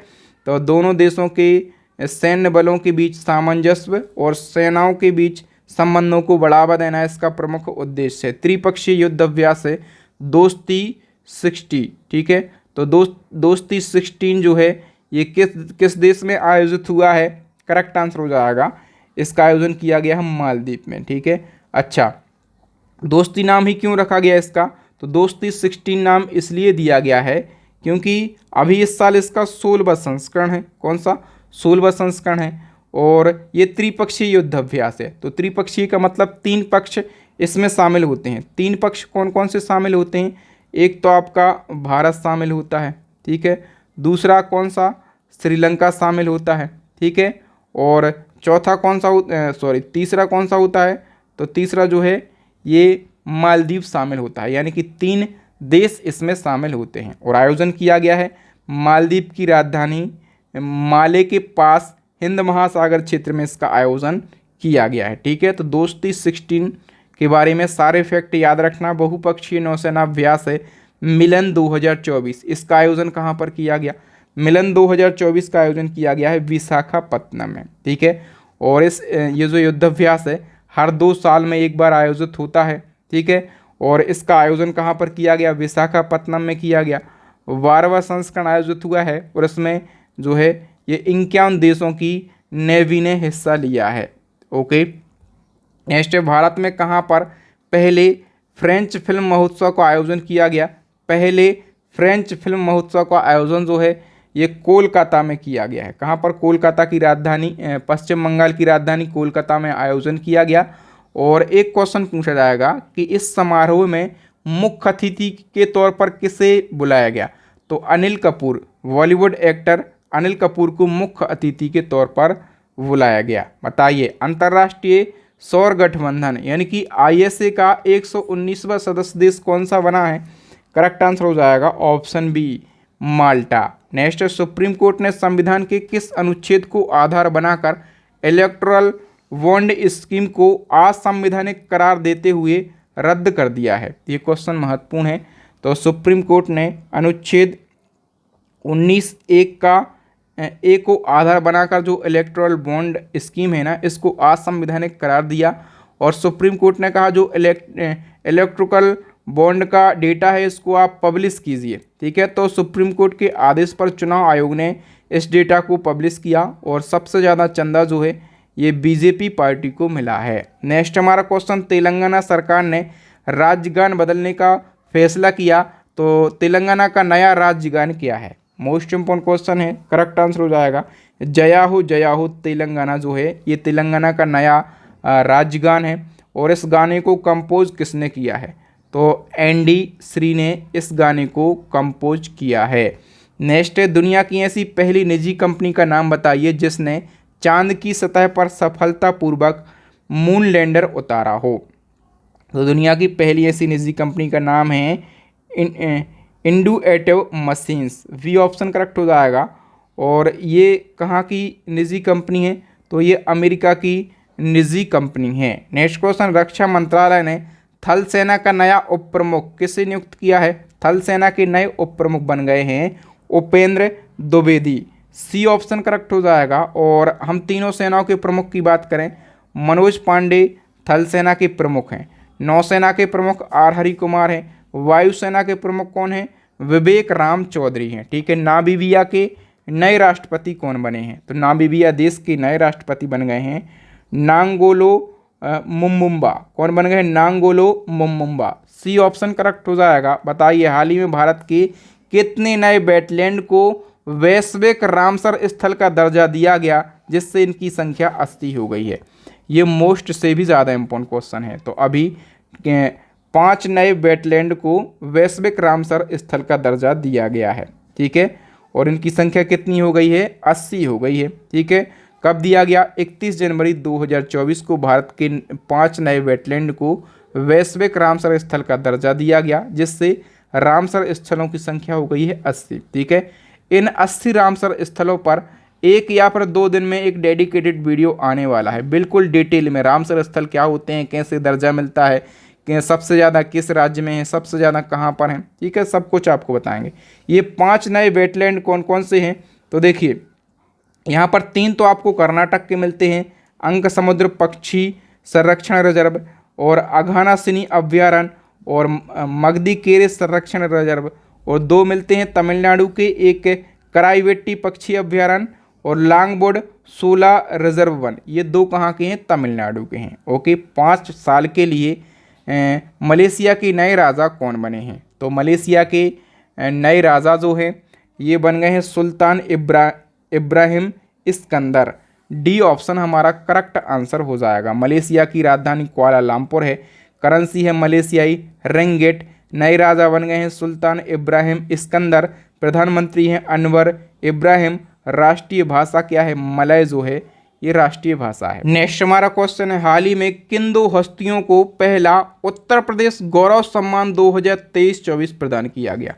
तो दोनों देशों के सैन्य बलों के बीच सामंजस्य और सेनाओं के बीच संबंधों को बढ़ावा देना इसका प्रमुख उद्देश्य है। त्रिपक्षीय युद्ध अभ्यास है दोस्ती 60। ठीक है, तो दोस्ती 16 जो है ये किस देश में आयोजित हुआ है? करेक्ट आंसर हो जाएगा, इसका आयोजन किया गया है मालदीव में। ठीक है, अच्छा, दोस्ती नाम ही क्यों रखा गया इसका? तो दोस्ती 16 नाम इसलिए दिया गया है क्योंकि अभी इस साल इसका 16वां संस्करण है। कौन सा? 16वां संस्करण है। और ये त्रिपक्षीय युद्ध अभ्यास है। तो त्रिपक्षीय का मतलब 3 पक्ष इसमें शामिल होते हैं। 3 पक्ष कौन कौन से शामिल होते हैं? एक तो आपका भारत शामिल होता है। ठीक है, दूसरा कौन सा? श्रीलंका शामिल होता है। ठीक है, और चौथा कौन सा तीसरा कौन सा होता है? तो तीसरा जो है ये मालदीव शामिल होता है। यानी कि 3 देश इसमें शामिल होते हैं। और आयोजन किया गया है मालदीव की राजधानी माले के पास हिंद महासागर क्षेत्र में इसका आयोजन किया गया है। ठीक है, तो दोस्ती 16 के बारे में सारे फैक्ट याद रखना। बहुपक्षीय नौसेना अभ्यास है मिलन 2024। इसका आयोजन कहाँ पर किया गया? मिलन 2024 का आयोजन किया गया है विशाखापत्तनम में। ठीक है, और ये जो युद्धाभ्यास है हर 2 साल में एक बार आयोजित होता है। ठीक है, और इसका आयोजन कहाँ पर किया गया? विशाखापत्तनम में किया गया। 12वां संस्करण आयोजित हुआ है और इसमें जो है ये 51 देशों की नेवी ने हिस्सा लिया है। ओके, नेक्स्ट है, भारत में कहाँ पर पहले फ्रेंच फिल्म महोत्सव का आयोजन किया गया? पहले फ्रेंच फिल्म महोत्सव का आयोजन जो है ये कोलकाता में किया गया है। कहाँ पर? कोलकाता की राजधानी, पश्चिम बंगाल की राजधानी कोलकाता में आयोजन किया गया। और एक क्वेश्चन पूछा जाएगा कि इस समारोह में मुख्य अतिथि के तौर पर किसे बुलाया गया? तो अनिल कपूर, बॉलीवुड एक्टर अनिल कपूर को मुख्य अतिथि के तौर पर बुलाया गया। बताइए, अंतर्राष्ट्रीय सौर गठबंधन यानी कि ISA का 119वां सदस्य देश कौन सा बना है? करेक्ट आंसर हो जाएगा ऑप्शन बी, माल्टा। नेक्स्ट, सुप्रीम कोर्ट ने संविधान के किस अनुच्छेद को आधार बनाकर इलेक्टोरल बॉन्ड स्कीम को असंवैधानिक करार देते हुए रद्द कर दिया है? ये क्वेश्चन महत्वपूर्ण है। तो सुप्रीम कोर्ट ने अनुच्छेद 19(1) का ए को आधार बनाकर जो इलेक्टोरल बॉन्ड स्कीम है ना, इसको असंवैधानिक करार दिया। और सुप्रीम कोर्ट ने कहा जो इलेक्ट्रिकल बॉन्ड का डेटा है इसको आप पब्लिश कीजिए। ठीक है, तो सुप्रीम कोर्ट के आदेश पर चुनाव आयोग ने इस डेटा को पब्लिश किया और सबसे ज़्यादा चंदा जो है ये बीजेपी पार्टी को मिला है। नेक्स्ट हमारा क्वेश्चन, तेलंगाना सरकार ने राज्यगान बदलने का फैसला किया, तो तेलंगाना का नया राज्यगान क्या है? मोस्ट इम्पोर्टेंट क्वेश्चन है। करेक्ट आंसर हो जाएगा जया हो तेलंगाना जो है ये तेलंगाना का नया राज्यगान है। और इस गाने को कंपोज किसने किया है? तो ND श्री ने इस गाने को कंपोज किया है। नेक्स्ट है, दुनिया की ऐसी पहली निजी कंपनी का नाम बताइए जिसने चांद की सतह पर सफलतापूर्वक मून लैंडर उतारा हो। तो दुनिया की पहली ऐसी निजी कंपनी का नाम है इंडुएटिव मशीन्स। वी ऑप्शन करेक्ट हो जाएगा। और ये कहाँ की निजी कंपनी है? तो ये अमेरिका की निजी कंपनी है। नेक्स्ट क्वेश्चन, रक्षा मंत्रालय ने थल सेना का नया उप प्रमुख किसे नियुक्त किया है? थल सेना के नए उप प्रमुख बन गए हैं Upendra Dwivedi. C option correct हो जाएगा। और हम तीनों सेनाओं के प्रमुख की बात करें, मनोज पांडे थल सेना के प्रमुख हैं, नौसेना के प्रमुख R हरि कुमार हैं, वायुसेना के प्रमुख कौन हैं? विवेक राम चौधरी हैं। ठीक है, नामीबिया के नए राष्ट्रपति कौन बने हैं? तो नामीबिया देश के नए राष्ट्रपति बन गए हैं नांगोलो मुम्बा। कौन बन गए? नांगोलो मुम्बा। सी ऑप्शन करेक्ट हो जाएगा। बताइए, हाल ही में भारत के कितने नए वेटलैंड को वैश्विक रामसर स्थल का दर्जा दिया गया जिससे इनकी संख्या 80 हो गई है? ये मोस्ट से भी ज़्यादा इम्पोर्टेंट क्वेश्चन है। तो अभी 5 नए वेटलैंड को वैश्विक रामसर स्थल का दर्जा दिया गया है। ठीक है, और इनकी संख्या कितनी हो गई है? 80 हो गई है। ठीक है, कब दिया गया? 31 जनवरी 2024 को भारत के 5 नए वेटलैंड को वैश्विक रामसर स्थल का दर्जा दिया गया जिससे रामसर स्थलों की संख्या हो गई है 80। ठीक है, इन 80 रामसर स्थलों पर 1 या फिर 2 दिन में एक डेडिकेटेड वीडियो आने वाला है, बिल्कुल डिटेल में रामसर स्थल क्या होते हैं, कैसे दर्जा मिलता है, कि सबसे ज़्यादा किस राज्य में है, सबसे ज़्यादा कहाँ पर हैं। ठीक है, सब कुछ आपको बताएंगे। ये 5 नए वेटलैंड कौन कौन से हैं? तो देखिए, यहाँ पर 3 तो आपको कर्नाटक के मिलते हैं, अंक समुद्र पक्षी संरक्षण रिजर्व और अघानासिनी अभ्यारण्य और मगदी-केरे संरक्षण रिजर्व, और 2 मिलते हैं तमिलनाडु के, एक कराईवेट्टी पक्षी अभ्यारण्य और लांगबोर्ड सोला रिजर्व वन। ये 2 कहाँ के हैं? तमिलनाडु के हैं। ओके, 5 साल के लिए मलेशिया के नए राजा कौन बने हैं? तो मलेशिया के नए राजा जो हैं ये बन गए हैं सुल्तान इब्राहिम इस्कंदर। डी ऑप्शन हमारा करेक्ट आंसर हो जाएगा। मलेशिया की राजधानी कुआलालंपुर है, करेंसी है मलेशियाई रिंगिट। नए राजा बन गए हैं सुल्तान इब्राहिम इस्कंदर, प्रधानमंत्री हैं अनवर इब्राहिम। राष्ट्रीय भाषा क्या है? मलय जो है ये राष्ट्रीय भाषा है। नेक्स्ट हमारा क्वेश्चन है, हाल ही में किन 2 हस्तियों को पहला उत्तर प्रदेश गौरव सम्मान 2023-24 प्रदान किया गया?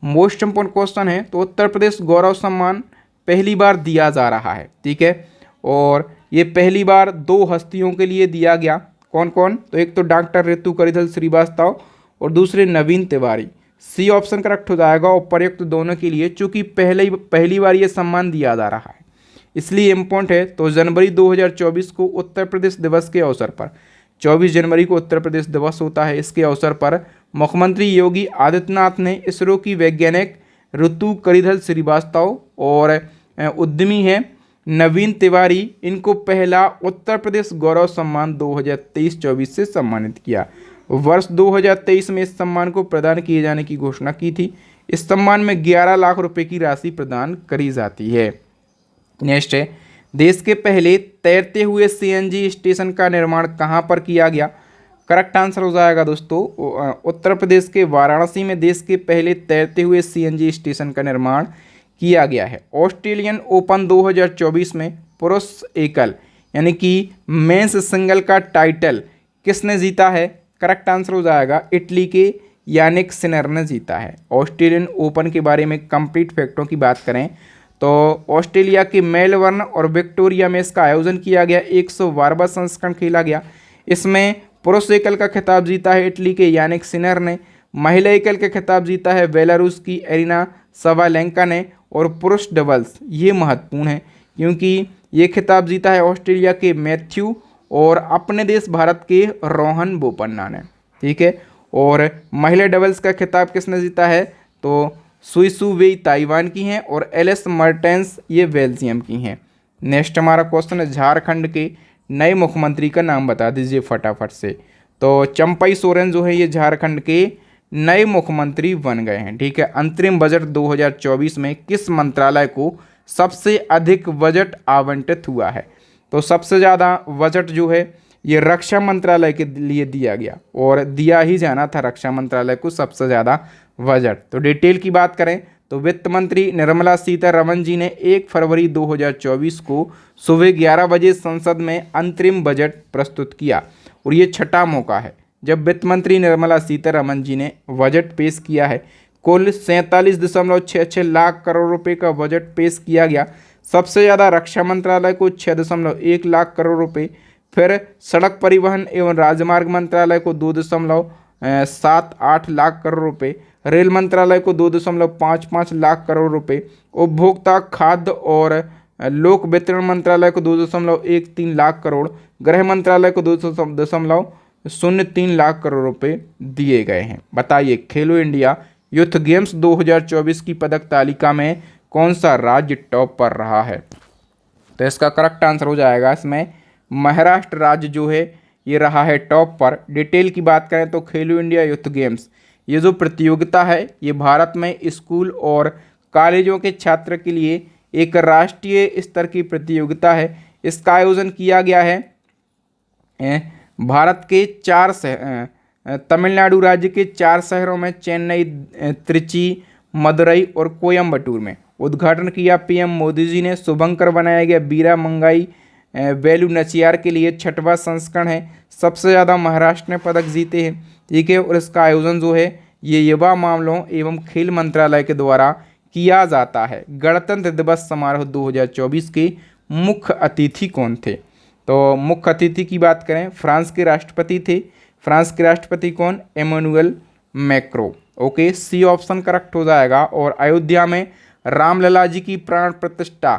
मोस्ट इम्पोर्टेंट क्वेश्चन है। तो उत्तर प्रदेश गौरव सम्मान पहली बार दिया जा रहा है। ठीक है, और ये पहली बार 2 हस्तियों के लिए दिया गया। कौन कौन? तो एक तो डॉक्टर ऋतु करिधल श्रीवास्तव और दूसरे नवीन तिवारी। सी ऑप्शन करेक्ट हो जाएगा। उपर्युक्त दोनों के लिए चूंकि पहली बार ये सम्मान दिया जा रहा है इसलिए इम्पोर्टेंट है। तो जनवरी 2024 को उत्तर प्रदेश दिवस के अवसर पर, 24 जनवरी को उत्तर प्रदेश दिवस होता है, इसके अवसर पर मुख्यमंत्री योगी आदित्यनाथ ने इसरो की वैज्ञानिक ऋतु करिधल श्रीवास्तव और उद्यमी है नवीन तिवारी, इनको पहला उत्तर प्रदेश गौरव सम्मान 2023-24 से सम्मानित किया। वर्ष 2023 में इस सम्मान को प्रदान किए जाने की घोषणा की थी। इस सम्मान में 11 लाख रुपए की राशि प्रदान करी जाती है। नेक्स्ट है, देश के पहले तैरते हुए सीएनजी स्टेशन का निर्माण कहाँ पर किया गया? करेक्ट आंसर हो जाएगा दोस्तों उत्तर प्रदेश के वाराणसी में देश के पहले तैरते हुए सीएनजी स्टेशन का निर्माण किया गया है। ऑस्ट्रेलियन ओपन 2024 में पुरुष एकल यानी कि मेंस सिंगल का टाइटल किसने जीता है? करेक्ट आंसर हो जाएगा इटली के यानिक सिनर ने जीता है। ऑस्ट्रेलियन ओपन के बारे में कंप्लीट फैक्टों की बात करें तो ऑस्ट्रेलिया के मेलबर्न और विक्टोरिया में इसका आयोजन किया गया। 112वां संस्करण खेला गया। इसमें पुरुष एकल का खिताब जीता है इटली के यानिक सिनर ने। महिला एकल का खिताब जीता है बेलारूस की एरिना सवालेंका ने। और पुरुष डबल्स ये महत्वपूर्ण है क्योंकि ये खिताब जीता है ऑस्ट्रेलिया के मैथ्यू और अपने देश भारत के रोहन बोपन्ना ने। ठीक है, और महिला डबल्स का खिताब किसने जीता है? तो सुइसु वेई ताइवान की हैं और एलिस मर्टेंस ये बेल्जियम की हैं। नेक्स्ट हमारा क्वेश्चन है, झारखंड के नए मुख्यमंत्री का नाम बता दीजिए फटाफट से। तो चंपई सोरेन जो है ये झारखंड के नए मुख्यमंत्री बन गए हैं। ठीक है, अंतरिम बजट 2024 में किस मंत्रालय को सबसे अधिक बजट आवंटित हुआ है? तो सबसे ज़्यादा बजट जो है ये रक्षा मंत्रालय के लिए दिया गया और दिया ही जाना था रक्षा मंत्रालय को सबसे ज़्यादा बजट। तो डिटेल की बात करें तो वित्त मंत्री निर्मला सीतारमण जी ने 1 फरवरी 2024 को सुबह 11 बजे संसद में अंतरिम बजट प्रस्तुत किया और ये छठा मौका है जब वित्त मंत्री निर्मला सीतारमण जी ने बजट पेश किया है। कुल 47.66 लाख करोड़ रुपए का बजट पेश किया गया। सबसे ज़्यादा रक्षा मंत्रालय को 6.1 लाख करोड़ रुपए, फिर सड़क परिवहन एवं राजमार्ग मंत्रालय को 2.78 लाख करोड़ रुपए, रेल मंत्रालय को 2.55 लाख करोड़ रुपए, उपभोक्ता खाद्य और लोक वितरण मंत्रालय को 2.13 लाख करोड़, गृह मंत्रालय को 2.03 लाख करोड़ रुपए दिए गए हैं। बताइए खेलो इंडिया यूथ गेम्स 2024 की पदक तालिका में कौन सा राज्य टॉप पर रहा है? तो इसका करेक्ट आंसर हो जाएगा इसमें महाराष्ट्र राज्य जो है ये रहा है टॉप पर। डिटेल की बात करें तो खेलो इंडिया यूथ गेम्स ये जो प्रतियोगिता है ये भारत में स्कूल और कॉलेजों के छात्र के लिए एक राष्ट्रीय स्तर की प्रतियोगिता है। इसका आयोजन किया गया है भारत के 4 शहर तमिलनाडु राज्य के 4 शहरों में चेन्नई, त्रिची, मदुरई और कोयम्बटूर में। उद्घाटन किया पीएम मोदी जी ने। शुभंकर बनाया गया बीरा मंगाई वेलू नचियार के लिए 6वां संस्करण है। सबसे ज़्यादा महाराष्ट्र ने पदक जीते हैं। ठीक है, और इसका आयोजन जो है ये युवा मामलों एवं खेल मंत्रालय के द्वारा किया जाता है। गणतंत्र दिवस समारोह 2024 के मुख्य अतिथि कौन थे? तो मुख्य अतिथि की बात करें फ्रांस के राष्ट्रपति थे। फ्रांस के राष्ट्रपति कौन? Emmanuel Macron. Okay, C option correct हो जाएगा। और अयोध्या में रामलला जी की प्राण प्रतिष्ठा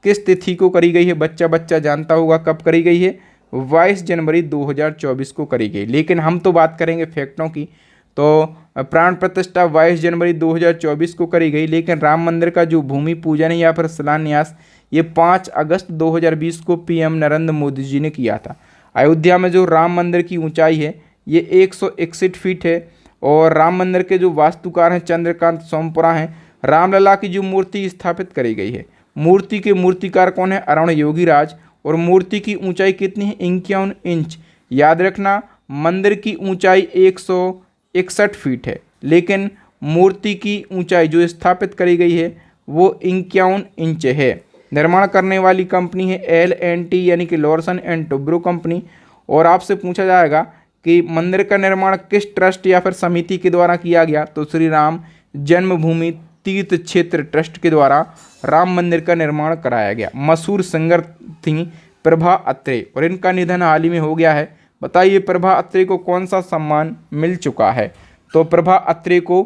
किस तिथि को करी गई है? बच्चा जानता होगा कब करी गई है। 22 जनवरी 2024 को करी गई। लेकिन हम तो बात करेंगे फैक्टों की। तो प्राण प्रतिष्ठा 22 जनवरी 2024 को करी गई, लेकिन राम मंदिर का जो भूमि पूजन है या फिर शिलान्यास ये 5 अगस्त 2020 को पीएम नरेंद्र मोदी जी ने किया था। अयोध्या में जो राम मंदिर की ऊंचाई है ये 161 फीट है और राम मंदिर के जो वास्तुकार हैं चंद्रकांत सोमपुरा हैं। रामलला की जो मूर्ति स्थापित करी गई है, मूर्ति के मूर्तिकार कौन है? अरुण योगीराज। और मूर्ति की ऊंचाई कितनी है? 51 इंच। याद रखना मंदिर की ऊंचाई 161 फीट है, लेकिन मूर्ति की ऊंचाई जो स्थापित करी गई है वो 51 इंच है। निर्माण करने वाली कंपनी है L&T यानी कि लॉरसन एंड टुब्रो कंपनी। और आपसे पूछा जाएगा कि मंदिर का निर्माण किस ट्रस्ट या फिर समिति के द्वारा किया गया? तो श्री राम जन्मभूमि तीर्थ क्षेत्र ट्रस्ट के द्वारा राम मंदिर का निर्माण कराया गया। मशहूर सिंगर थी प्रभा अत्रे और इनका निधन हाल ही में हो गया है। बताइए प्रभा अत्रे को कौन सा सम्मान मिल चुका है? तो प्रभा अत्रे को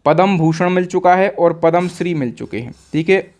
पद्म भूषण मिल चुका है और पद्म श्री मिल चुके हैं। ठीक है,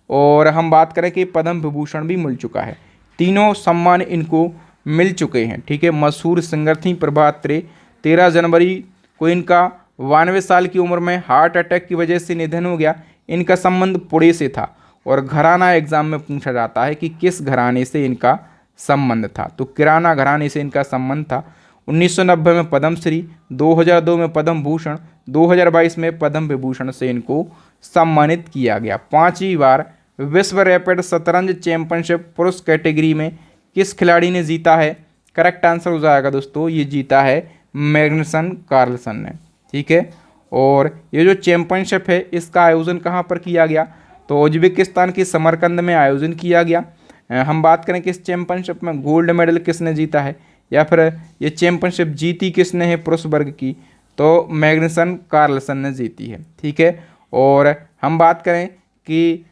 और हम बात करें कि पद्म विभूषण भी मिल चुका है। तीनों सम्मान इनको मिल चुके हैं। ठीक है, मशहूर सिंगर थी प्रभा अत्रे। 13 जनवरी को इनका 92 साल की उम्र में हार्ट अटैक की वजह से निधन हो गया। इनका संबंध पुणे से था और घराना एग्जाम में पूछा जाता है कि किस घराने से इनका संबंध था। तो किराना घराने से इनका संबंध था। 1990 में पद्मश्री, 2002 में पद्म भूषण, 2022 में पद्म विभूषण से इनको सम्मानित किया गया। 5वीं बार विश्व रैपिड शतरंज चैंपियनशिप पुरुष कैटेगरी में किस खिलाड़ी ने जीता है? करेक्ट आंसर हो जाएगा दोस्तों, ये जीता है मैग्नुसन कार्लसन ने। ठीक है, और ये जो चैंपियनशिप है इसका आयोजन कहाँ पर किया गया? तो उज्बेकिस्तान के समरकंद में आयोजन किया गया। हम बात करें कि इस चैंपियनशिप में गोल्ड मेडल किसने जीता है, या फिर ये चैंपियनशिप जीती किसने है पुरुष वर्ग की? तो मैग्नुसन कार्लसन ने जीती है। ठीक है, और हम बात करें कि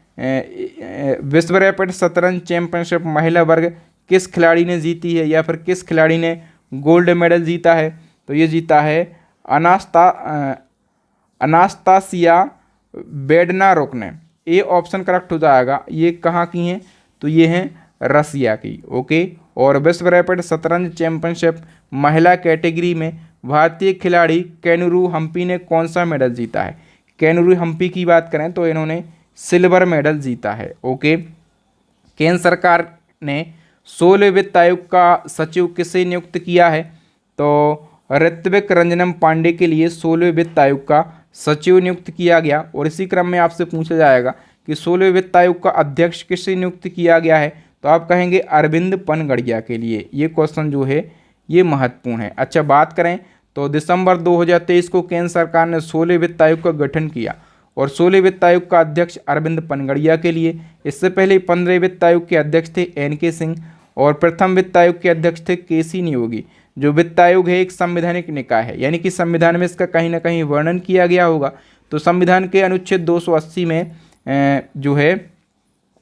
विश्व रैपिड शतरंज चैंपियनशिप महिला वर्ग किस खिलाड़ी ने जीती है, या फिर किस खिलाड़ी ने गोल्ड मेडल जीता है? तो ये जीता है अनास्तासिया बेडनारोक ने। ए ऑप्शन करेक्ट हो जाएगा। ये कहाँ की हैं? तो ये हैं रसिया की। ओके, और विश्व रैपिड शतरंज चैंपियनशिप महिला कैटेगरी में भारतीय खिलाड़ी केनुरू हम्पी ने कौन सा मेडल जीता है? केनुरू हम्पी की बात करें तो इन्होंने सिल्वर मेडल जीता है। ओके, केंद्र सरकार ने 16वें वित्त आयोग का सचिव किसे नियुक्त किया है? तो ऋत्विक रंजनम पांडे के लिए 16वें वित्त आयोग का सचिव नियुक्त किया गया। और इसी क्रम में आपसे पूछा जाएगा कि 16वें वित्त आयोग का अध्यक्ष किसे नियुक्त किया गया है? तो आप कहेंगे अरविंद पनगड़िया के लिए। ये क्वेश्चन जो है ये महत्वपूर्ण है। अच्छा, बात करें तो दिसंबर 2023 को केंद्र सरकार ने 16वें वित्त आयोग का गठन किया और 16वें वित्त आयोग का अध्यक्ष अरविंद पनगड़िया के लिए। इससे पहले 15वें वित्त आयोग के अध्यक्ष थे NK सिंह और प्रथम वित्त आयोग के अध्यक्ष थे KC नियोगी। जो वित्त आयोग है एक संवैधानिक निकाय है, यानी कि संविधान में इसका कहीं ना कहीं वर्णन किया गया होगा। तो संविधान के अनुच्छेद 280 में जो है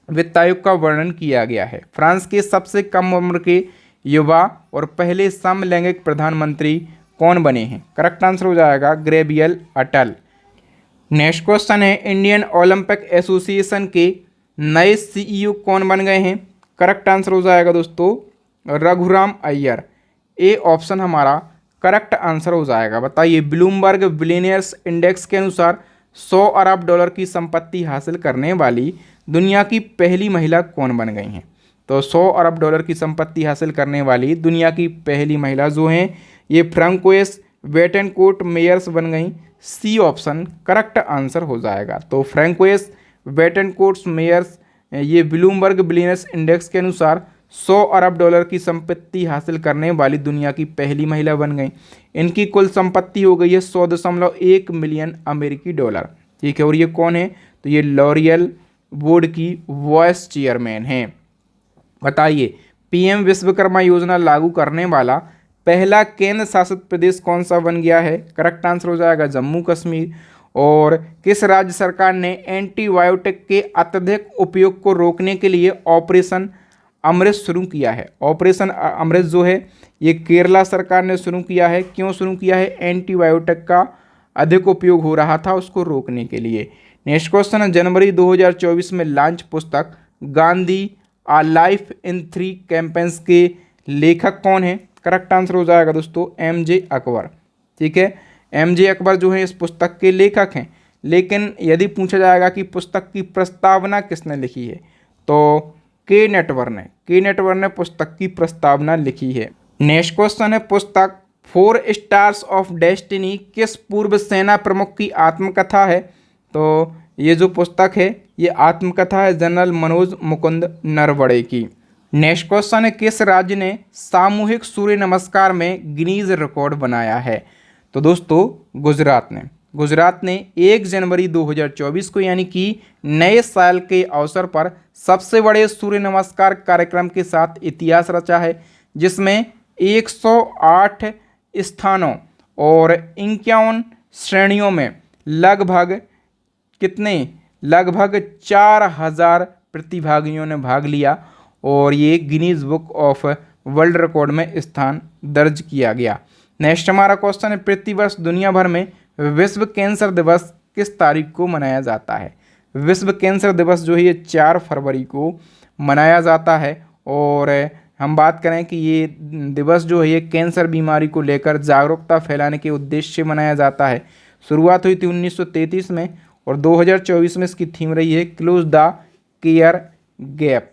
वित्त आयोग का वर्णन किया गया है। फ्रांस के सबसे कम उम्र के युवा और पहले समलैंगिक प्रधानमंत्री कौन बने हैं? करेक्ट आंसर हो जाएगा गैब्रियल अटल। नेक्स्ट क्वेश्चन है, इंडियन ओलंपिक एसोसिएशन के नए CEO कौन बन गए हैं? करेक्ट आंसर हो जाएगा दोस्तों रघुराम अय्यर। ए ऑप्शन हमारा करेक्ट आंसर हो जाएगा। बताइए, ब्लूमबर्ग बिलियनियर्स इंडेक्स के अनुसार 100 अरब डॉलर की संपत्ति हासिल करने वाली दुनिया की पहली महिला कौन बन गई हैं? तो 100 अरब डॉलर की संपत्ति हासिल करने वाली दुनिया की पहली महिला जो हैं ये फ्रांकोइस बेटेनकोर्ट मेयर्स बन गई। सी ऑप्शन करेक्ट आंसर हो जाएगा। तो फ्रांकोइस बेटेनकोर्ट मेयर्स ये ब्लूमबर्ग बिलियनियर्स इंडेक्स के अनुसार 100 अरब डॉलर की संपत्ति हासिल करने वाली दुनिया की पहली महिला बन गई। इनकी कुल संपत्ति हो गई है 100.1 मिलियन अमेरिकी डॉलर। ठीक है, और ये कौन है? तो ये लॉरियल बोर्ड की वाइस चेयरमैन हैं। बताइए, PM विश्वकर्मा योजना लागू करने वाला पहला केंद्र शासित प्रदेश कौन सा बन गया है? करेक्ट आंसर हो जाएगा जम्मू कश्मीर। और किस राज्य सरकार ने एंटीबायोटिक के अत्यधिक उपयोग को रोकने के लिए ऑपरेशन अमृत शुरू किया है? ऑपरेशन अमृत जो है ये केरला सरकार ने शुरू किया है। क्यों शुरू किया है? एंटीबायोटिक का अधिक उपयोग हो रहा था, उसको रोकने के लिए। नेक्स्ट क्वेश्चन है, जनवरी 2024 में लॉन्च पुस्तक गांधी आ लाइफ इन 3 कैंपेन्स के लेखक कौन है? करेक्ट आंसर हो जाएगा दोस्तों MJ अकबर। ठीक है, MJ अकबर जो है इस पुस्तक के लेखक हैं। लेकिन यदि पूछा जाएगा कि पुस्तक की प्रस्तावना किसने लिखी है, तो के नेटवर ने पुस्तक की प्रस्तावना लिखी है। नेक्स्ट क्वेश्चन है, पुस्तक 4 स्टार्स ऑफ डेस्टिनी किस पूर्व सेना प्रमुख की आत्मकथा है? तो ये जो पुस्तक है ये आत्मकथा है जनरल मनोज मुकुंद नरवणे की। नेक्स्ट क्वेश्चन है, किस राज्य ने सामूहिक सूर्य नमस्कार में गिनीज रिकॉर्ड बनाया है? तो दोस्तों गुजरात ने 1 जनवरी 2024 को यानी कि नए साल के अवसर पर सबसे बड़े सूर्य नमस्कार कार्यक्रम के साथ इतिहास रचा है, जिसमें 108 स्थानों और 51 श्रेणियों में लगभग 4000 प्रतिभागियों ने भाग लिया और ये Guinness book of world record में स्थान दर्ज किया गया। नेक्स्ट हमारा क्वेश्चन है, प्रतिवर्ष दुनिया भर में विश्व कैंसर दिवस किस तारीख को मनाया जाता है? विश्व कैंसर दिवस जो है ये 4 फरवरी को मनाया जाता है। और हम बात करें कि ये दिवस जो है ये कैंसर बीमारी को लेकर जागरूकता फैलाने के उद्देश्य से मनाया जाता है। शुरुआत हुई थी 1933 में और 2024 में इसकी थीम रही है close the care gap.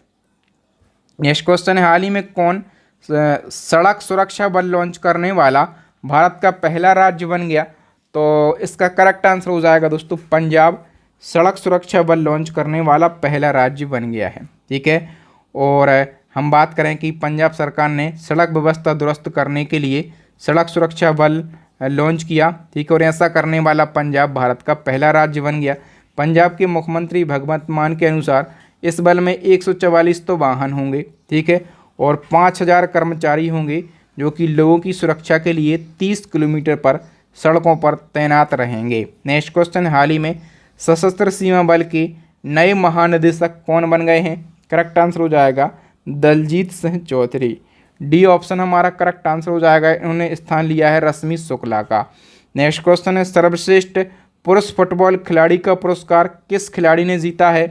Next question है, हाल ही में कौन सड़क सुरक्षा बल लॉन्च करने वाला भारत का पहला राज्य बन गया? तो इसका करेक्ट आंसर हो जाएगा दोस्तों पंजाब सड़क सुरक्षा बल लॉन्च करने वाला पहला राज्य बन गया है। ठीक है, और हम बात करें कि पंजाब सरकार ने सड़क व्यवस्था दुरुस्त करने के लिए सड़क सुरक्षा बल लॉन्च किया। ठीक है, और ऐसा करने वाला पंजाब भारत का पहला राज्य बन गया। पंजाब के मुख्यमंत्री भगवंत मान के अनुसार इस बल में 144 तो वाहन होंगे। ठीक है, और 5000 कर्मचारी होंगे जो कि लोगों की सुरक्षा के लिए 30 किलोमीटर पर सड़कों पर तैनात रहेंगे। नेक्स्ट क्वेश्चन, हाल ही में सशस्त्र सीमा बल के नए महानिदेशक कौन बन गए हैं? करेक्ट आंसर हो जाएगा दलजीत सिंह चौधरी। डी ऑप्शन हमारा करेक्ट आंसर हो जाएगा, इन्होंने स्थान लिया है रश्मि शुक्ला का। नेक्स्ट क्वेश्चन है, सर्वश्रेष्ठ पुरुष फुटबॉल खिलाड़ी का पुरस्कार किस खिलाड़ी ने जीता है?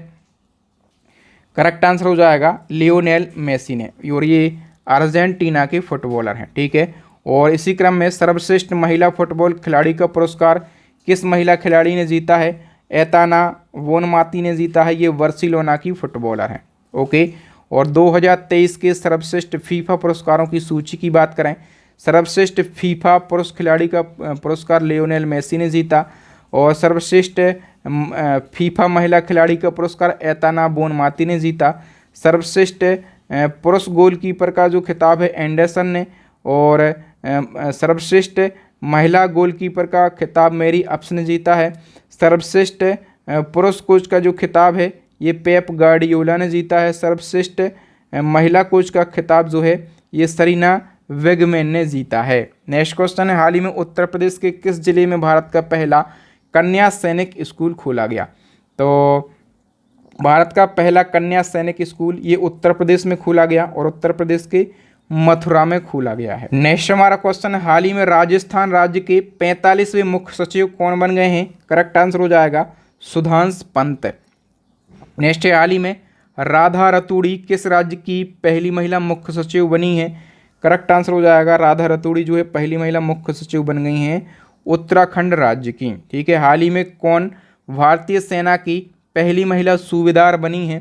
करेक्ट आंसर हो जाएगा लियोनेल मेसी ने, और ये अर्जेंटीना के फुटबॉलर हैं। ठीक है, और इसी क्रम में सर्वश्रेष्ठ महिला फुटबॉल खिलाड़ी का पुरस्कार किस महिला खिलाड़ी ने जीता है? एताना वोनमाती ने जीता है, ये बार्सिलोना की फुटबॉलर हैं। ओके, और 2023 के सर्वश्रेष्ठ फीफा पुरस्कारों की सूची की बात करें, सर्वश्रेष्ठ फीफा पुरुष खिलाड़ी का पुरस्कार लियोनेल मेसी ने जीता, और सर्वश्रेष्ठ फीफा महिला खिलाड़ी का पुरस्कार एताना बोनमाती ने जीता। सर्वश्रेष्ठ पुरुष गोलकीपर का जो खिताब है एंडरसन ने, और सर्वश्रेष्ठ महिला गोलकीपर का खिताब मेरी अप्स ने जीता है। सर्वश्रेष्ठ पुरुष कोच का जो खिताब है ये पेप गार्डियोला ने जीता है। सर्वश्रेष्ठ महिला कोच का खिताब जो है ये सरीना वेगमैन ने जीता है। नेक्स्ट क्वेश्चन है, हाल ही में उत्तर प्रदेश के किस जिले में भारत का पहला कन्या सैनिक स्कूल खोला गया? तो भारत का पहला कन्या सैनिक स्कूल ये उत्तर प्रदेश में खोला गया, और उत्तर प्रदेश के मथुरा में खोला गया है। नेक्स्ट हमारा क्वेश्चन है, हाल ही में राजस्थान राज्य के 45वें मुख्य सचिव कौन बन गए हैं? करेक्ट आंसर हो जाएगा सुधांश पंत। नेक्स्ट है, हाल ही में राधा रतूड़ी किस राज्य की पहली महिला मुख्य सचिव बनी है? करेक्ट आंसर हो जाएगा राधा रतूड़ी जो है पहली महिला मुख्य सचिव बन गई हैं उत्तराखंड राज्य की। ठीक है, हाल ही में कौन भारतीय सेना की पहली महिला सूबेदार बनी है?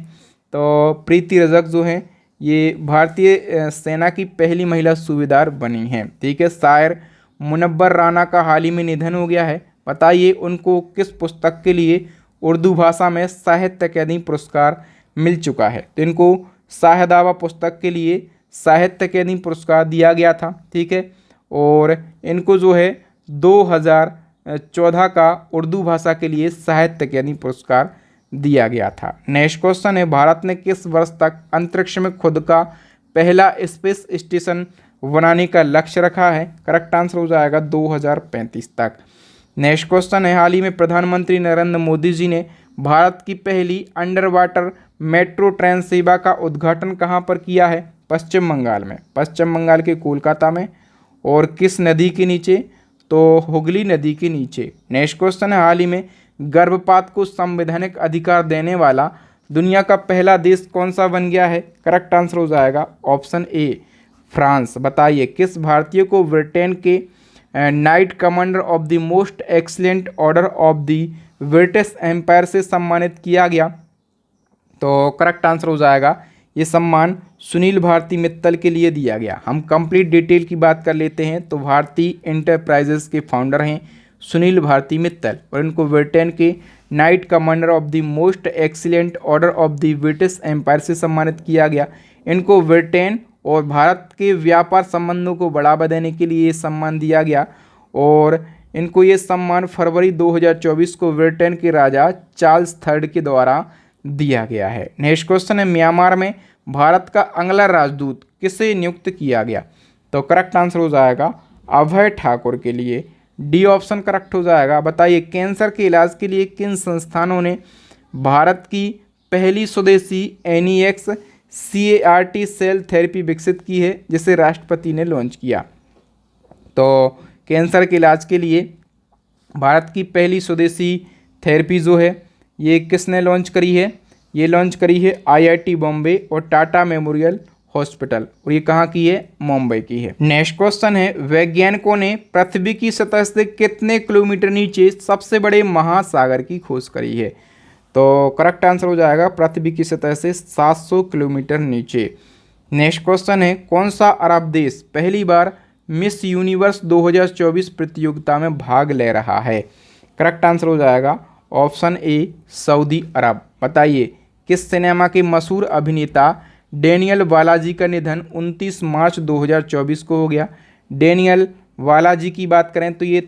तो प्रीति रजक जो है ये भारतीय सेना की पहली महिला सूबेदार बनी हैं। ठीक है, शायर मुनव्वर राना का हाल ही में निधन हो गया है, बताइए उनको किस पुस्तक के लिए उर्दू भाषा में साहित्य अकादमी पुरस्कार मिल चुका है? तो इनको शाहदावा पुस्तक के लिए साहित्य अकादमी पुरस्कार दिया गया था। ठीक है, और इनको जो है 2014 का उर्दू भाषा के लिए साहित्य अकादमी पुरस्कार दिया गया था। नेक्स्ट क्वेश्चन है, भारत ने किस वर्ष तक अंतरिक्ष में खुद का पहला स्पेस स्टेशन बनाने का लक्ष्य रखा है? करेक्ट आंसर हो जाएगा 2035 तक। नेक्स्ट क्वेश्चन है, हाल ही में प्रधानमंत्री नरेंद्र मोदी जी ने भारत की पहली अंडर वाटर मेट्रो ट्रेन सेवा का उद्घाटन कहाँ पर किया है? पश्चिम बंगाल में, पश्चिम बंगाल के कोलकाता में। और किस नदी के नीचे? तो हुगली नदी के नीचे। नेक्स्ट क्वेश्चन है, हाल ही में गर्भपात को संवैधानिक अधिकार देने वाला दुनिया का पहला देश कौन सा बन गया है? करेक्ट आंसर हो जाएगा ऑप्शन ए फ्रांस। बताइए किस भारतीय को ब्रिटेन के Knight Commander of the Most Excellent Order of the British Empire से सम्मानित किया गया? तो करेक्ट आंसर हो जाएगा ये सम्मान सुनील भारती मित्तल के लिए दिया गया। हम कंप्लीट डिटेल की बात कर लेते हैं तो भारती इंटरप्राइजेस के फाउंडर हैं सुनील भारती मित्तल, और इनको ब्रिटेन के Knight Commander of the Most Excellent Order of the British Empire से सम्मानित किया गया। इनको ब्रिटेन और भारत के व्यापार संबंधों को बढ़ावा देने के लिए ये सम्मान दिया गया, और इनको ये सम्मान फरवरी 2024 को ब्रिटेन के राजा चार्ल्स III के द्वारा दिया गया है। नेक्स्ट क्वेश्चन है, म्यांमार में भारत का अगला राजदूत किसे नियुक्त किया गया? तो करेक्ट आंसर हो जाएगा अभय ठाकुर के लिए। डी ऑप्शन करेक्ट हो जाएगा। बताइए कैंसर के इलाज के लिए किन संस्थानों ने भारत की पहली स्वदेशी NEX CAR-T सेल थेरेपी विकसित की है, जिसे राष्ट्रपति ने लॉन्च किया? तो कैंसर के इलाज के लिए भारत की पहली स्वदेशी थेरेपी जो है ये किसने लॉन्च करी है? ये लॉन्च करी है IIT बॉम्बे और टाटा मेमोरियल हॉस्पिटल, और ये कहाँ की है? मुंबई की है। नेक्स्ट क्वेश्चन है, वैज्ञानिकों ने पृथ्वी की सतह से कितने किलोमीटर नीचे सबसे बड़े महासागर की खोज करी है? तो करेक्ट आंसर हो जाएगा पृथ्वी की सतह से 700 किलोमीटर नीचे। नेक्स्ट क्वेश्चन है, कौन सा अरब देश पहली बार मिस यूनिवर्स 2024 प्रतियोगिता में भाग ले रहा है? करेक्ट आंसर हो जाएगा ऑप्शन ए सऊदी अरब। बताइए किस सिनेमा के मशहूर अभिनेता डेनियल बालाजी का निधन 29 मार्च 2024 को हो गया? डेनियल बालाजी की बात करें तो ये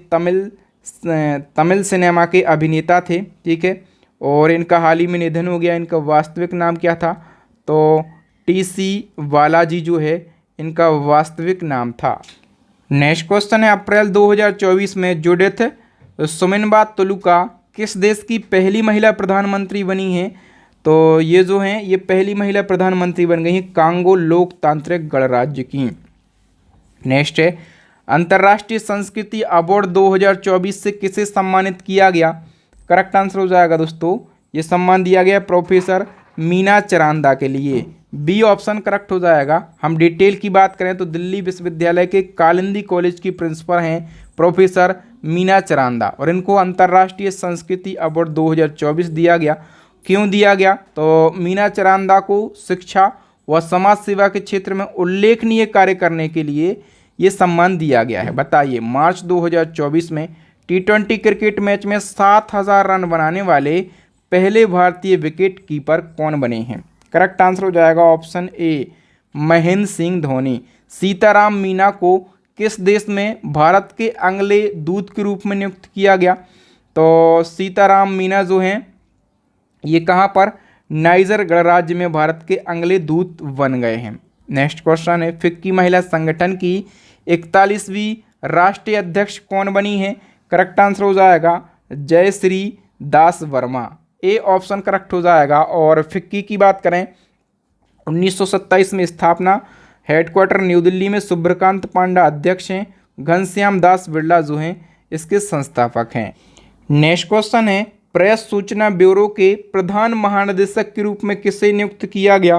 तमिल सिनेमा के अभिनेता थे, ठीक है, और इनका हाल ही में निधन हो गया। इनका वास्तविक नाम क्या था? तो टीसी बालाजी जो है इनका वास्तविक नाम था। नेक्स्ट क्वेश्चन है, अप्रैल 2024 में जुडिथ सुमिनबा तुलुका किस देश की पहली महिला प्रधानमंत्री बनी है? तो ये जो हैं ये पहली महिला प्रधानमंत्री बन गई हैं कांगो लोकतांत्रिक गणराज्य की। नेक्स्ट है, अंतर्राष्ट्रीय संस्कृति अवार्ड 2024 से किसे सम्मानित किया गया? करेक्ट आंसर हो जाएगा दोस्तों, ये सम्मान दिया गया प्रोफेसर मीना चरांदा के लिए। बी ऑप्शन करेक्ट हो जाएगा। हम डिटेल की बात करें तो दिल्ली विश्वविद्यालय के कालिंदी कॉलेज की प्रिंसिपल हैं प्रोफेसर मीना चरांदा, और इनको अंतर्राष्ट्रीय संस्कृति अवार्ड 2024 दिया गया। क्यों दिया गया? तो मीना चरांदा को शिक्षा व समाज सेवा के क्षेत्र में उल्लेखनीय कार्य करने के लिए ये सम्मान दिया गया है। बताइए मार्च 2024 में T20 क्रिकेट मैच में 7000 रन बनाने वाले पहले भारतीय विकेट कीपर कौन बने हैं? करेक्ट आंसर हो जाएगा ऑप्शन ए महेंद्र सिंह धोनी। सीताराम मीना को किस देश में भारत के अगले दूत के रूप में नियुक्त किया गया? तो सीताराम मीना जो हैं ये कहाँ पर? नाइजर गणराज्य में भारत के अगले दूत बन गए हैं। नेक्स्ट क्वेश्चन है, फिक्की महिला संगठन की 41वीं राष्ट्रीय अध्यक्ष कौन बनी है? करेक्ट आंसर हो जाएगा जयश्री दास वर्मा। ए ऑप्शन करेक्ट हो जाएगा। और फिक्की की बात करें 1927 में स्थापना, हेडक्वार्टर न्यू दिल्ली में, सुब्रकांत पांडा अध्यक्ष हैं, घनश्याम दास बिरला जो हैं इसके संस्थापक हैं। नेक्स्ट क्वेश्चन है, प्रेस सूचना ब्यूरो के प्रधान महानिदेशक के रूप में किसे नियुक्त किया गया?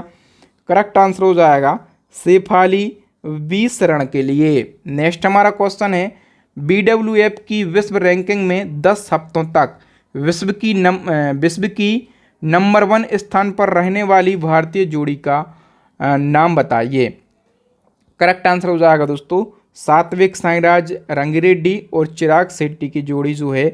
करेक्ट आंसर हो जाएगा शेफाली वी शरण के लिए। नेक्स्ट हमारा क्वेश्चन है, BWF की विश्व रैंकिंग में 10 हफ्तों तक विश्व की नंबर 1 स्थान पर रहने वाली भारतीय जोड़ी का नाम बताइए। करेक्ट आंसर हो जाएगा दोस्तों सात्विक साईराज रंगिरेड्डी और चिराग शेट्टी की जोड़ी जो है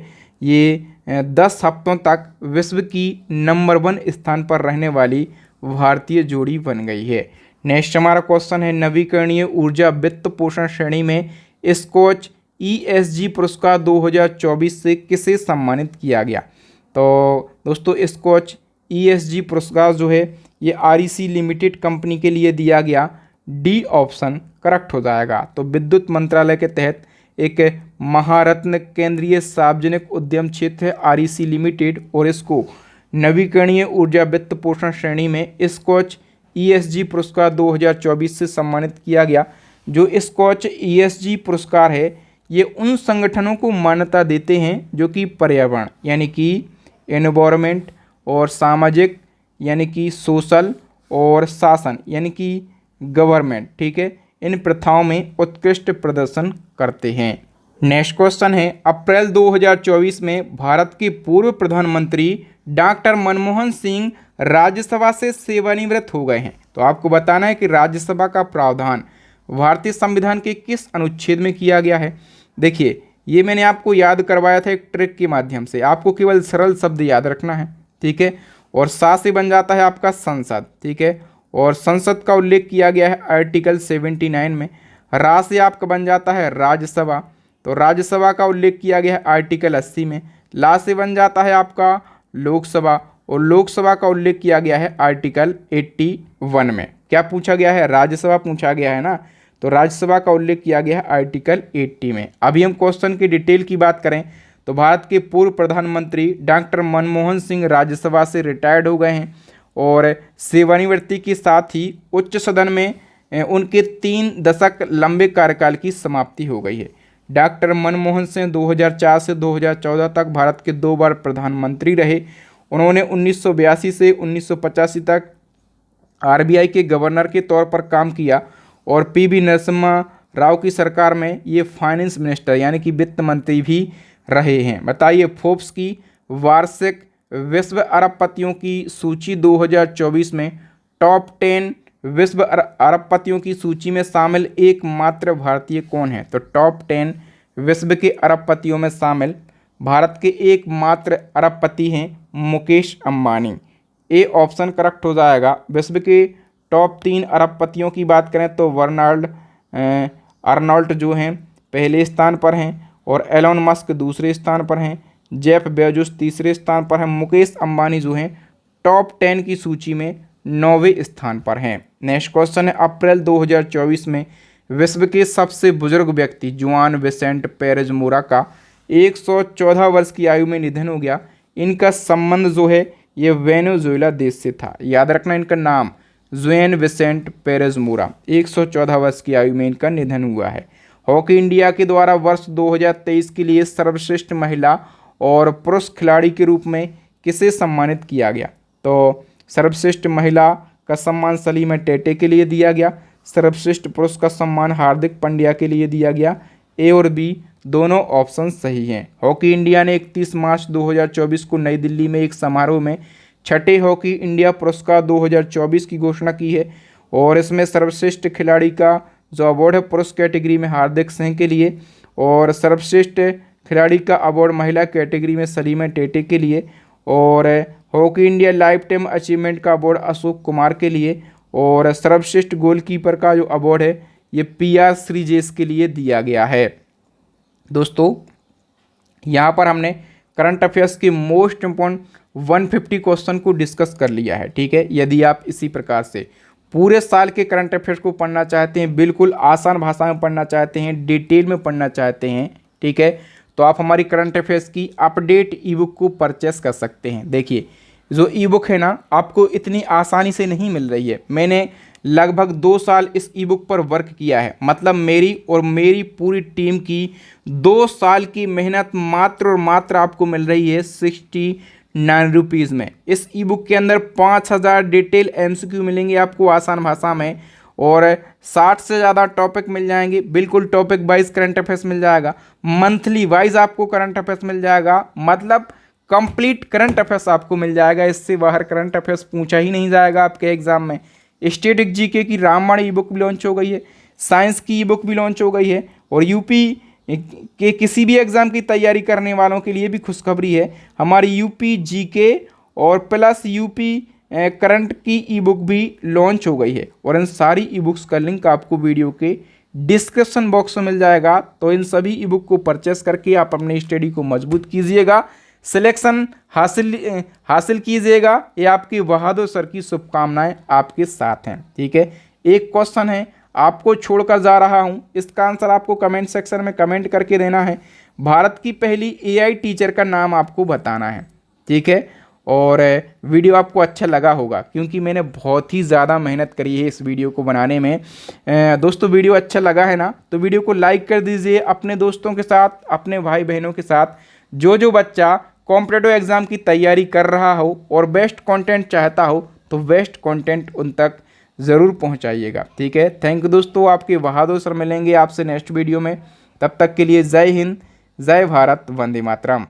ये 10 हफ्तों तक विश्व की नंबर 1 स्थान पर रहने वाली भारतीय जोड़ी बन गई है। नेक्स्ट हमारा क्वेश्चन है, नवीकरणीय ऊर्जा वित्त पोषण श्रेणी में स्कॉच ESG पुरस्कार 2024 से किसे सम्मानित किया गया? तो दोस्तों स्कॉच ESG पुरस्कार जो है ये REC लिमिटेड कंपनी के लिए दिया गया। डी ऑप्शन करेक्ट हो जाएगा। तो विद्युत मंत्रालय के तहत एक महारत्न केंद्रीय सार्वजनिक उद्यम क्षेत्र है REC लिमिटेड, और इसको नवीकरणीय ऊर्जा वित्त पोषण श्रेणी में स्कॉच ESG पुरस्कार 2024 से सम्मानित किया गया। जो स्कॉच ESG पुरस्कार है ये उन संगठनों को मान्यता देते हैं जो कि पर्यावरण यानी कि एनवायरनमेंट और सामाजिक यानी कि सोशल और शासन यानी कि गवर्नमेंट, ठीक है, इन प्रथाओं में उत्कृष्ट प्रदर्शन करते हैं। नेक्स्ट क्वेश्चन है, अप्रैल 2024 में भारत के पूर्व प्रधानमंत्री डॉक्टर मनमोहन सिंह राज्यसभा से सेवानिवृत्त हो गए हैं। तो आपको बताना है कि राज्यसभा का प्रावधान भारतीय संविधान के किस अनुच्छेद में किया गया है। देखिए ये मैंने आपको याद करवाया था एक ट्रिक के माध्यम से, आपको केवल सरल शब्द याद रखना है, ठीक है, और सा से बन जाता है आपका संसद, ठीक है, और संसद का उल्लेख किया गया है आर्टिकल 79 में। रा से आपका बन जाता है राज्यसभा, तो राज्यसभा का उल्लेख किया गया है आर्टिकल 80 में। ला से बन जाता है आपका लोकसभा, और लोकसभा का उल्लेख किया गया है आर्टिकल 81 में। क्या पूछा गया है? राज्यसभा पूछा गया है ना, तो राज्यसभा का उल्लेख किया गया है आर्टिकल 80 में। अभी हम क्वेश्चन की डिटेल की बात करें तो भारत के पूर्व प्रधानमंत्री डॉक्टर मनमोहन सिंह राज्यसभा से रिटायर्ड हो गए हैं, और सेवानिवृत्ति के साथ ही उच्च सदन में उनके 3 दशक लंबे कार्यकाल की समाप्ति हो गई है। डॉक्टर मनमोहन सिंह 2004 से 2014 तक भारत के 2 बार प्रधानमंत्री रहे। उन्होंने 1982 से 1985 तक RBI के गवर्नर के तौर पर काम किया, और PV नरसिम्हा राव की सरकार में ये फाइनेंस मिनिस्टर यानी कि वित्त मंत्री भी रहे हैं। बताइए फोर्ब्स की वार्षिक विश्व अरबपतियों की सूची 2024 में टॉप 10 विश्व अरबपतियों की सूची में शामिल एकमात्र भारतीय कौन है? तो टॉप 10 विश्व के अरबपतियों में शामिल भारत के एकमात्र अरबपति हैं मुकेश अंबानी। ए ऑप्शन करेक्ट हो जाएगा। विश्व के टॉप 3 अरबपतियों की बात करें तो अर्नोल्ट जो हैं पहले स्थान पर हैं और एलोन मस्क दूसरे स्थान पर हैं, जेफ बेजोस तीसरे स्थान पर हैं, मुकेश अंबानी जो हैं टॉप 10 की सूची में 9वें स्थान पर हैं। नेक्स्ट क्वेश्चन है, अप्रैल 2024 में विश्व के सबसे बुजुर्ग व्यक्ति जुआन विसेंट पेरेज मोरा का 114 वर्ष की आयु में निधन हो गया। इनका संबंध जो है ये वेनेजुएला देश से था। याद रखना इनका नाम जुआन विसेंट पेरेज मोरा। 114 वर्ष की आयु में इनका निधन हुआ है। हॉकी इंडिया के द्वारा वर्ष 2023 के लिए सर्वश्रेष्ठ महिला और पुरुष खिलाड़ी के रूप में किसे सम्मानित किया गया? तो सर्वश्रेष्ठ महिला का सम्मान सलीमा टेटे के लिए दिया गया। सर्वश्रेष्ठ पुरुष का सम्मान हार्दिक पांड्या के लिए दिया गया। ए और बी दोनों ऑप्शन सही हैं। हॉकी इंडिया ने 31 मार्च 2024 को नई दिल्ली में एक समारोह में छठे हॉकी इंडिया पुरस्कार 2024 की घोषणा की है और इसमें सर्वश्रेष्ठ खिलाड़ी का जो अवार्ड है पुरुष कैटेगरी में हार्दिक सिंह के लिए और सर्वश्रेष्ठ खिलाड़ी का अवार्ड महिला कैटेगरी में सलीमा टेटे के लिए और hockey India life time achievement का अवार्ड अशोक कुमार के लिए और सर्वश्रेष्ठ गोलकीपर का जो अवार्ड है ये PR श्रीजेश के लिए दिया गया है। दोस्तों यहाँ पर हमने करंट अफेयर्स के मोस्ट इम्पोर्टेंट 150 क्वेश्चन को डिस्कस कर लिया है। ठीक है, यदि आप इसी प्रकार से पूरे साल के करंट अफेयर्स को पढ़ना चाहते हैं, बिल्कुल आसान भाषा में पढ़ना चाहते हैं, डिटेल में पढ़ना चाहते हैं, ठीक है, तो आप हमारी करंट अफेयर्स की अपडेट ई बुक को परचेस कर सकते हैं। देखिए जो ई बुक है ना आपको इतनी आसानी से नहीं मिल रही है। मैंने लगभग 2 साल इस ई बुक पर वर्क किया है, मतलब मेरी और मेरी पूरी टीम की 2 साल की मेहनत मात्र और मात्र आपको मिल रही है 69 रुपीज़ में। इस ई बुक के अंदर 5000 डिटेल MCQ मिलेंगे आपको आसान भाषा में और 60 से ज़्यादा टॉपिक मिल जाएंगे। बिल्कुल टॉपिक वाइज करंट अफेयर्स मिल जाएगा, मंथली वाइज आपको करंट अफेयर्स मिल जाएगा, मतलब कंप्लीट करंट अफेयर्स आपको मिल जाएगा। इससे बाहर करंट अफेयर्स पूछा ही नहीं जाएगा आपके एग्जाम में। स्टैटिक जीके की रामबाण ई बुक भी लॉन्च हो गई है, साइंस की ई बुक भी लॉन्च हो गई है और यूपी के किसी भी एग्ज़ाम की तैयारी करने वालों के लिए भी खुशखबरी है, हमारी यूपी जीके और प्लस यूपी करंट की ई बुक भी लॉन्च हो गई है और इन सारी ई बुक्स का लिंक आपको वीडियो के डिस्क्रिप्शन बॉक्स में मिल जाएगा। तो इन सभी ई बुक को परचेस करके आप अपनी स्टडी को मजबूत कीजिएगा, सिलेक्शन हासिल कीजिएगा। ये आपकी बहादुर सर की शुभकामनाएं आपके साथ हैं। ठीक है, एक क्वेश्चन है आपको छोड़कर जा रहा हूं, इसका आंसर आपको कमेंट सेक्शन में कमेंट करके देना है। भारत की पहली AI टीचर का नाम आपको बताना है। ठीक है, और वीडियो आपको अच्छा लगा होगा क्योंकि मैंने बहुत ही ज़्यादा मेहनत करी है इस वीडियो को बनाने में। दोस्तों वीडियो अच्छा लगा है ना तो वीडियो को लाइक कर दीजिए अपने दोस्तों के साथ, अपने भाई बहनों के साथ। जो बच्चा कॉम्पिटिटिव एग्ज़ाम की तैयारी कर रहा हो और बेस्ट कंटेंट चाहता हो तो बेस्ट कंटेंट उन तक ज़रूर पहुंचाइएगा। ठीक है, थैंक यू दोस्तों, आपके बहादुर सर मिलेंगे आपसे नेक्स्ट वीडियो में। तब तक के लिए जय हिंद, जय भारत, वंदे मातरम।